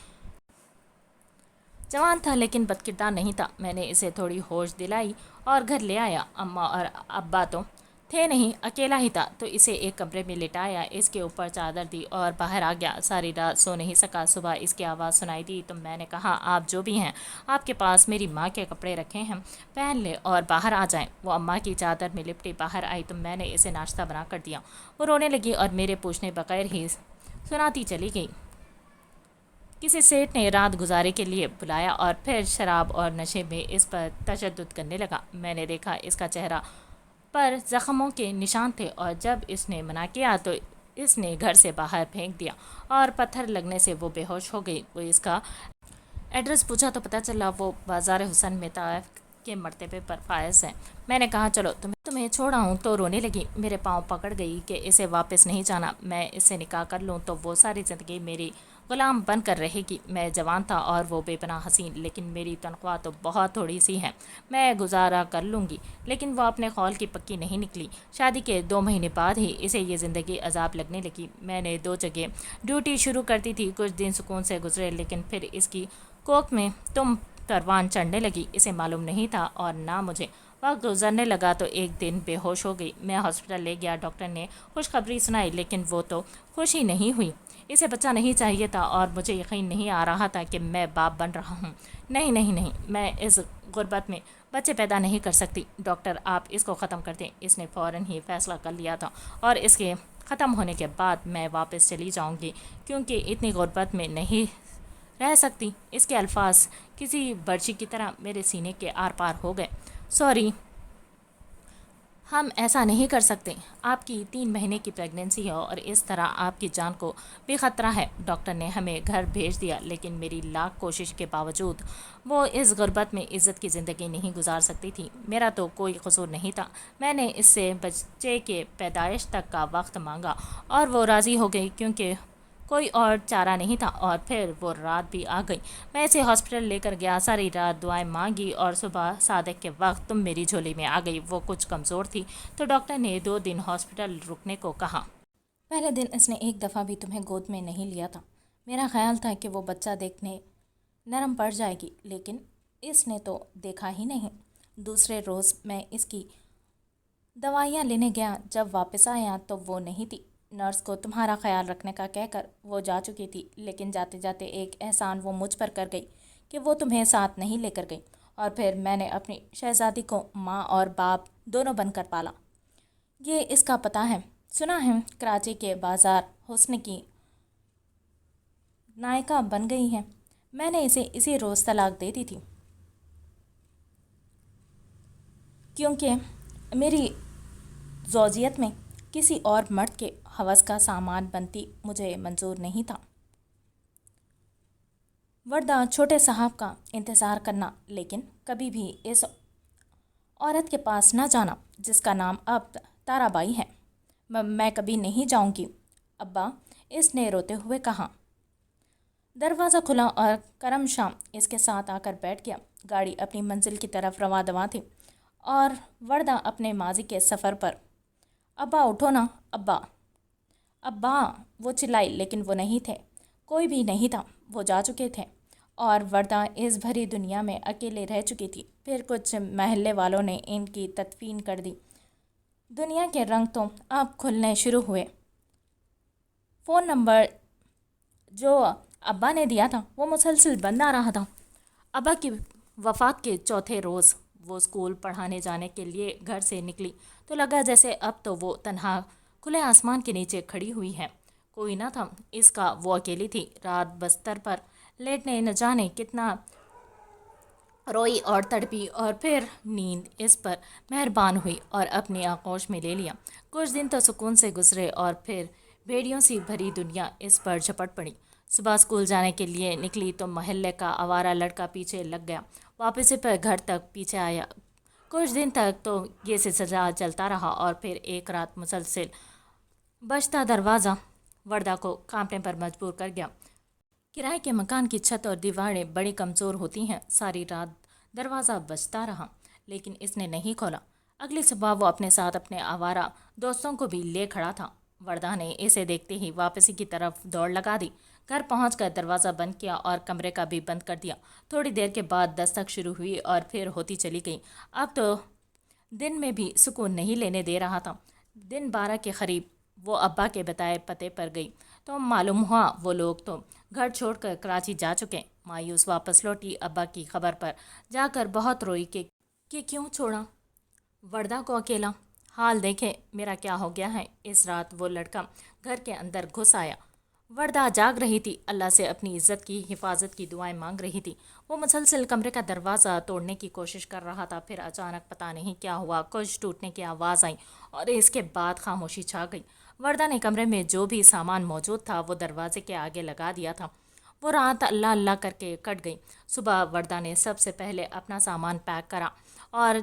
جوان تھا لیکن بد کردار نہیں تھا۔ میں نے اسے تھوڑی ہوش دلائی اور گھر لے آیا۔ اماں اور ابا تو تھے نہیں، اکیلا ہی تھا، تو اسے ایک کمرے میں لٹایا، اس کے اوپر چادر دی اور باہر آ گیا۔ ساری رات سو نہیں سکا۔ صبح اس کی آواز سنائی دی تو میں نے کہا، آپ جو بھی ہیں، آپ کے پاس میری ماں کے کپڑے رکھے ہیں، پہن لیں اور باہر آ جائیں۔ وہ اماں کی چادر میں لپٹی باہر آئی تو میں نے اسے ناشتہ بنا کر دیا۔ وہ رونے لگی اور میرے پوچھنے بغیر ہی سناتی چلی گئی۔ کسی سیٹ نے رات گزارے کے لیے بلایا اور پھر شراب اور نشے میں اس پر تشدد کرنے لگا۔ میں نے دیکھا اس کا چہرہ پر زخموں کے نشان تھے، اور جب اس نے منع کیا تو اس نے گھر سے باہر پھینک دیا، اور پتھر لگنے سے وہ بے ہوش ہو گئی۔ وہ اس کا ایڈریس پوچھا تو پتہ چلا وہ بازار حسن میں طائف کے مرتبے پر فائز ہیں۔ میں نے کہا چلو تمہیں چھوڑا ہوں تو رونے لگی، میرے پاؤں پکڑ گئی کہ اسے واپس نہیں جانا، میں اس سے نکاح کر لوں تو وہ ساری زندگی میری غلام بن کر رہے گی۔ میں جوان تھا اور وہ بے پناہ حسین، لیکن میری تنخواہ تو بہت تھوڑی سی ہے، میں گزارا کر لوں گی۔ لیکن وہ اپنے قول کی پکی نہیں نکلی۔ شادی کے 2 مہینے بعد ہی اسے یہ زندگی عذاب لگنے لگی۔ میں نے 2 جگہ ڈیوٹی شروع کر دی تھی، کچھ دن سکون سے گزرے، لیکن پھر اس کی کوکھ میں پروان چڑھنے لگی۔ اسے معلوم نہیں تھا اور نہ مجھے۔ وقت گزرنے لگا تو ایک دن بے ہوش ہو گئی۔ میں ہاسپٹل لے گیا، ڈاکٹر نے خوشخبری سنائی، لیکن وہ تو خوش ہی نہیں ہوئی۔ اسے بچہ نہیں چاہیے تھا اور مجھے یقین نہیں آ رہا تھا کہ میں باپ بن رہا ہوں۔ نہیں نہیں نہیں، میں اس غربت میں بچے پیدا نہیں کر سکتی۔ ڈاکٹر آپ اس کو ختم کر دیں۔ اس نے فوراً ہی فیصلہ کر لیا تھا اور اس کے ختم ہونے کے بعد میں واپس چلی جاؤں گی، کیونکہ اتنی غربت میں نہیں رہ سکتی۔ اس کے الفاظ کسی برچی کی طرح میرے سینے کے آر پار ہو گئے۔ سوری، ہم ایسا نہیں کر سکتے۔ آپ کی 3 مہینے کی پریگننسی ہے اور اس طرح آپ کی جان کو بھی خطرہ ہے۔ ڈاکٹر نے ہمیں گھر بھیج دیا، لیکن میری لاکھ کوشش کے باوجود وہ اس غربت میں عزت کی زندگی نہیں گزار سکتی تھی۔ میرا تو کوئی قصور نہیں تھا۔ میں نے اس سے بچے کے پیدائش تک کا وقت مانگا اور وہ راضی ہو گئی، کیونکہ کوئی اور چارہ نہیں تھا۔ اور پھر وہ رات بھی آ گئی۔ میں اسے ہاسپٹل لے کر گیا، ساری رات دعائیں مانگی اور صبح صادق کے وقت تم میری جھولی میں آ گئی۔ وہ کچھ کمزور تھی تو ڈاکٹر نے 2 دن ہاسپٹل رکنے کو کہا۔ پہلے دن اس نے ایک دفعہ بھی تمہیں گود میں نہیں لیا تھا۔ میرا خیال تھا کہ وہ بچہ دیکھنے نرم پڑ جائے گی، لیکن اس نے تو دیکھا ہی نہیں۔ دوسرے روز میں اس کی دوائیاں لینے گیا، جب واپس آیا تو وہ نہیں تھی۔ نرس کو تمہارا خیال رکھنے کا کہہ کر وہ جا چکی تھی، لیکن جاتے جاتے ایک احسان وہ مجھ پر کر گئی کہ وہ تمہیں ساتھ نہیں لے کر گئی، اور پھر میں نے اپنی شہزادی کو ماں اور باپ دونوں بن کر پالا۔ یہ اس کا پتہ ہے، سنا ہے کراچی کے بازار حسن کی نائکہ بن گئی ہے۔ میں نے اسے اسی روز طلاق دے دی تھی، کیونکہ میری زوجیت میں کسی اور مرد کے ہوس کا سامان بنتی مجھے منظور نہیں تھا۔ ورنہ چھوٹے صاحب کا انتظار کرنا، لیکن کبھی بھی اس عورت کے پاس نہ جانا جس کا نام اب تارا بائی ہے۔ میں کبھی نہیں جاؤں گی ابا، اس نے روتے ہوئے کہا۔ دروازہ کھلا اور کرم شام اس کے ساتھ آ کر بیٹھ گیا۔ گاڑی اپنی منزل کی طرف رواں دواں تھی اور وردہ اپنے ماضی کے سفر پر۔ ابا اٹھو نا ابا، ابا، وہ چلائی، لیکن وہ نہیں تھے، کوئی بھی نہیں تھا، وہ جا چکے تھے اور وردہ اس بھری دنیا میں اکیلے رہ چکی تھی۔ پھر کچھ محلے والوں نے ان کی تدفین کر دی۔ دنیا کے رنگ تو اب کھلنے شروع ہوئے۔ فون نمبر جو ابا نے دیا تھا وہ مسلسل بند آ رہا تھا۔ ابا کی وفات کے چوتھے روز وہ اسکول پڑھانے جانے کے لیے گھر سے نکلی تو لگا جیسے اب تو وہ تنہا کھلے آسمان کے نیچے کھڑی ہوئی ہے، کوئی نہ تھا اس کا، وہ اکیلی تھی۔ رات بستر پر لیٹنے نہ جانے کتنا روئی اور تڑپی، اور پھر نیند اس پر مہربان ہوئی اور اپنی آغوش میں لے لیا۔ کچھ دن تو سکون سے گزرے اور پھر بھیڑیوں سی بھری دنیا اس پر جھپٹ پڑی۔ صبح اسکول جانے کے لیے نکلی تو محلے کا آوارہ لڑکا پیچھے لگ گیا، واپسی پر گھر تک پیچھے آیا۔ کچھ دن تک تو یہ سلسلہ چلتا رہا اور پھر ایک رات مسلسل بجتا دروازہ وردہ کو کانپنے پر مجبور کر گیا۔ کرائے کے مکان کی چھت اور دیواریں بڑی کمزور ہوتی ہیں۔ ساری رات دروازہ بجتا رہا، لیکن اس نے نہیں کھولا۔ اگلی صبح وہ اپنے ساتھ اپنے آوارہ دوستوں کو بھی لے کھڑا تھا۔ وردہ نے اسے دیکھتے ہی واپسی کی طرف دوڑ لگا دی۔ گھر پہنچ کر دروازہ بند کیا اور کمرے کا بھی بند کر دیا۔ تھوڑی دیر کے بعد دستک شروع ہوئی اور پھر ہوتی چلی گئی۔ اب تو دن میں بھی سکون نہیں لینے دے رہا تھا۔ دن 12 کے قریب وہ ابا کے بتائے پتے پر گئی تو معلوم ہوا وہ لوگ تو گھر چھوڑ کر کراچی جا چکے۔ مایوس واپس لوٹی، ابا کی خبر پر جا کر بہت روئی کہ کیوں چھوڑا وردہ کو اکیلا۔ حال دیکھے میرا کیا ہو گیا ہے۔ اس رات وہ لڑکا گھر کے اندر گھس آیا۔ وردہ جاگ رہی تھی، اللہ سے اپنی عزت کی حفاظت کی دعائیں مانگ رہی تھی۔ وہ مسلسل کمرے کا دروازہ توڑنے کی کوشش کر رہا تھا، پھر اچانک پتہ نہیں کیا ہوا، کچھ ٹوٹنے کی آواز آئی اور اس کے بعد خاموشی چھا گئی۔ وردہ نے کمرے میں جو بھی سامان موجود تھا وہ دروازے کے آگے لگا دیا تھا۔ وہ رات اللہ اللہ کر کے کٹ گئی۔ صبح وردہ نے سب سے پہلے اپنا سامان پیک کرا اور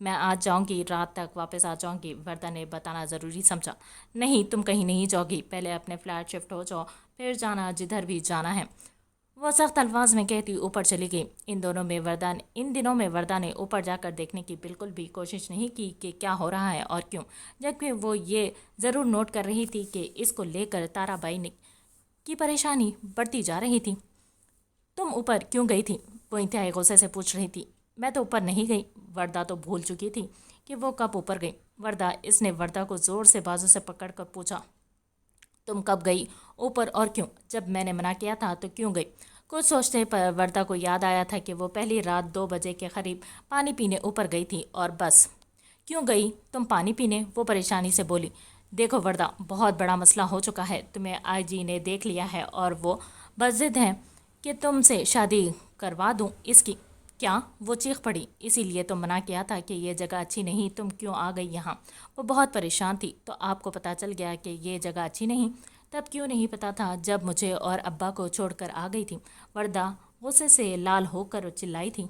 میں آج جاؤں گی، رات تک واپس آ جاؤں گی، وردہ نے بتانا ضروری سمجھا۔ نہیں، تم کہیں نہیں جاؤ گی، پہلے اپنے فلیٹ شفٹ ہو جاؤ، پھر جانا جدھر بھی جانا ہے، وہ سخت الفاظ میں کہتی اوپر چلی گئی۔ ان دنوں میں وردہ نے اوپر جا کر دیکھنے کی بالکل بھی کوشش نہیں کی کہ کیا ہو رہا ہے اور کیوں، جبکہ وہ یہ ضرور نوٹ کر رہی تھی کہ اس کو لے کر تارا بائی کی پریشانی بڑھتی جا رہی تھی۔ تم اوپر کیوں گئی تھی؟ وہ انتہائی غصے سے پوچھ رہی تھی۔ میں تو اوپر نہیں گئی۔ وردہ تو بھول چکی تھی کہ وہ کب اوپر گئی۔ اس نے وردہ کو زور سے بازو سے پکڑ کر پوچھا، تم کب گئی اوپر اور کیوں؟ جب میں نے منع کیا تھا تو کیوں گئی؟ کچھ سوچنے پر وردہ کو یاد آیا تھا کہ وہ پہلی رات 2 بجے کے قریب پانی پینے اوپر گئی تھی اور بس۔ کیوں گئی تم پانی پینے؟ وہ پریشانی سے بولی۔ دیکھو وردہ، بہت بڑا مسئلہ ہو چکا ہے، تمہیں آئی جی نے دیکھ لیا ہے اور وہ بضد ہیں کہ تم سے شادی کروا دوں اس کی۔ کیا؟ وہ چیخ پڑی۔ اسی لیے تو منع کیا تھا کہ یہ جگہ اچھی نہیں، تم کیوں آ گئی یہاں؟ وہ بہت پریشان تھی۔ تو آپ کو پتہ چل گیا کہ یہ جگہ اچھی نہیں؟ تب کیوں نہیں پتا تھا جب مجھے اور ابا کو چھوڑ کر آ گئی تھی؟ وردہ غصے سے لال ہو کر چلائی تھی۔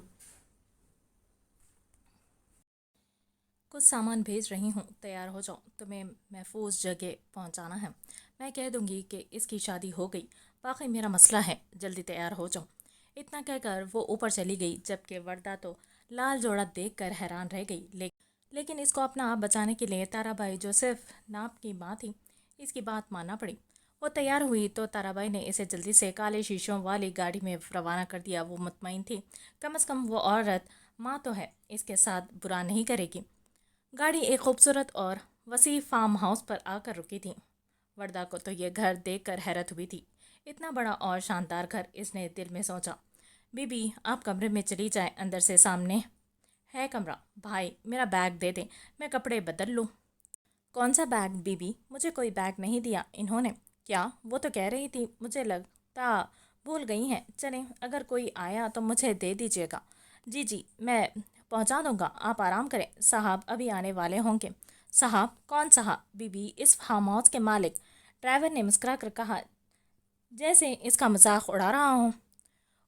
کچھ سامان بھیج رہی ہوں، تیار ہو جاؤ، تمہیں محفوظ جگہ پہنچانا ہے۔ میں کہہ دوں گی کہ اس کی شادی ہو گئی، باقی میرا مسئلہ ہے، جلدی تیار ہو جاؤ۔ اتنا کہہ کر وہ اوپر چلی گئی، جبکہ وردہ تو لال جوڑا دیکھ کر حیران رہ گئی، لیکن اس کو اپنا آپ بچانے کے لیے تارا بائی جو صرف ناپ کی ماں تھی، اس کی بات ماننا پڑی۔ وہ تیار ہوئی تو تارا بائی نے اسے جلدی سے کالے شیشوں والی گاڑی میں روانہ کر دیا۔ وہ مطمئن تھی کم از کم وہ عورت ماں تو ہے، اس کے ساتھ برا نہیں کرے گی۔ گاڑی ایک خوبصورت اور وسیع فارم ہاؤس پر آ کر رکی تھی۔ وردہ کو تو یہ گھر دیکھ کر حیرت ہوئی تھی، اتنا بڑا اور شاندار گھر۔ اس نے دل میں سوچا، بی بی آپ کمرے میں چلی جائیں، اندر سے سامنے ہے کمرہ۔ بھائی میرا بیگ دے دیں، میں کپڑے بدل لوں۔ کون سا بیگ بی بی؟ مجھے کوئی بیگ نہیں دیا انہوں نے۔ کیا؟ وہ تو کہہ رہی تھی، مجھے لگتا بھول گئی ہیں۔ چلیں، اگر کوئی آیا تو مجھے دے دیجیے گا۔ جی جی میں پہنچا دوں گا، آپ آرام کریں، صاحب ابھی آنے والے ہوں گے۔ صاحب؟ کون صاحب؟ بی بی اس فارم ہاؤس کے مالک۔ ڈرائیور نے مسکرا کر کہا، جیسے اس کا مذاق اڑا رہا ہوں۔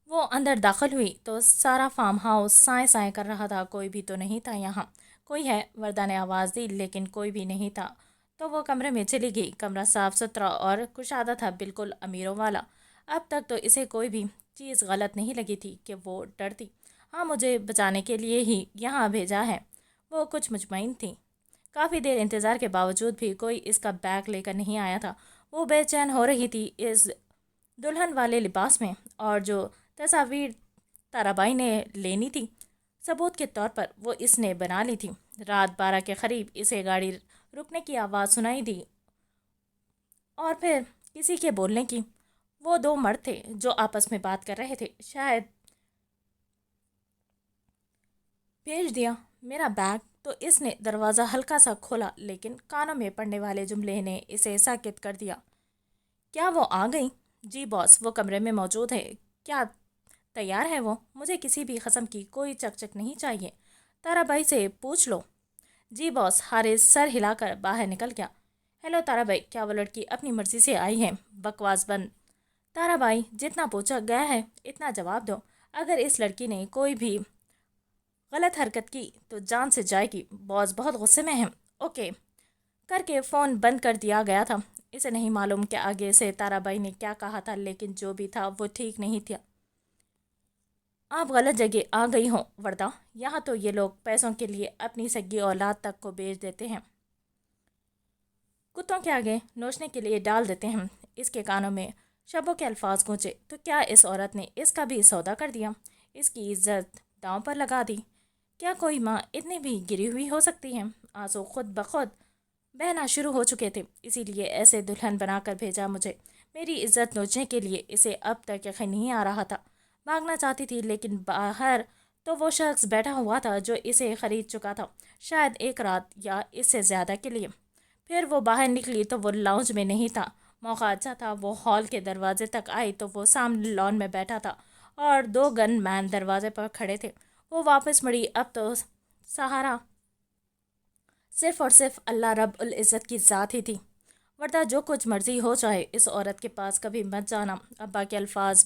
وہ اندر داخل ہوئی تو سارا فارم ہاؤس سائیں سائیں کر رہا تھا، کوئی بھی تو نہیں تھا یہاں۔ کوئی ہے؟ وردہ نے آواز دی، لیکن کوئی بھی نہیں تھا تو وہ کمرے میں چلی گئی۔ کمرہ صاف ستھرا اور کشادہ تھا، بالکل امیروں والا۔ اب تک تو اسے کوئی بھی چیز غلط نہیں لگی تھی کہ وہ ڈرتی۔ ہاں، مجھے بچانے کے لیے ہی یہاں بھیجا ہے، وہ کچھ مطمئن تھی۔ کافی دیر انتظار کے باوجود بھی کوئی اس کا بیگ لے کر نہیں آیا تھا۔ وہ بے چین ہو رہی تھی اس دلہن والے لباس میں، اور جو تصاویر تارا بائی نے لینی تھی، ثبوت کے طور پر وہ اس نے بنا لی تھی۔ رات 12 کے قریب اسے گاڑی رکنے کی آواز سنائی دی اور پھر کسی کے بولنے کی۔ وہ 2 مرد تھے جو آپس میں بات کر رہے تھے۔ شاید بھیج دیا میرا بیگ، تو اس نے دروازہ ہلکا سا کھولا، لیکن کانوں میں پڑنے والے جملے نے اسے ساکت کر دیا۔ کیا وہ آ گئی؟ جی باس، وہ کمرے میں موجود ہے۔ کیا تیار ہے وہ؟ مجھے کسی بھی قسم کی کوئی چک نہیں چاہیے، تارا بائی سے پوچھ لو۔ جی باس۔ حارث سر ہلا کر باہر نکل گیا۔ ہیلو تارا بائی، کیا وہ لڑکی اپنی مرضی سے آئی ہے؟ بکواس بند تارا بائی، جتنا پوچھا گیا ہے اتنا جواب دو۔ اگر اس لڑکی نے کوئی بھی غلط حرکت کی تو جان سے جائے گی۔ باس بہت غصے میں ہیں۔ اوکے کر کے فون بند کر دیا گیا تھا۔ اسے نہیں معلوم کہ آگے سے تارا بائی نے کیا کہا تھا، لیکن جو بھی تھا وہ ٹھیک نہیں تھا۔ آپ غلط جگہ آ گئی ہوں وردہ، یہاں تو یہ لوگ پیسوں کے لیے اپنی سگی اولاد تک کو بیچ دیتے ہیں، کتوں کے آگے نوچنے کے لیے ڈال دیتے ہیں۔ اس کے کانوں میں شبوں کے الفاظ گونجے، تو کیا اس عورت نے اس کا بھی سودا کر دیا، اس کی عزت داؤں پر لگا دی؟ کیا کوئی ماں اتنی بھی گری ہوئی ہو سکتی ہے؟ آنسو خود بخود بہنا شروع ہو چکے تھے، اسی لیے ایسے دلہن بنا کر بھیجا مجھے، میری عزت نوچنے کے لیے۔ اسے اب تک یقین نہیں آ رہا تھا۔ بھاگنا چاہتی تھی، لیکن باہر تو وہ شخص بیٹھا ہوا تھا جو اسے خرید چکا تھا، شاید 1 رات یا اس سے زیادہ کے لیے۔ پھر وہ باہر نکلی تو وہ لاؤنج میں نہیں تھا۔ موقع اچھا تھا، وہ ہال کے دروازے تک آئی تو وہ سامنے لان میں بیٹھا تھا اور 2 گن مین دروازے پر کھڑے تھے۔ وہ واپس مڑی، اب تو سہارا صرف اور صرف اللہ رب العزت کی ذات ہی تھی۔ وردہ جو کچھ مرضی ہو چاہے، اس عورت کے پاس کبھی مت جانا۔ ابا کے الفاظ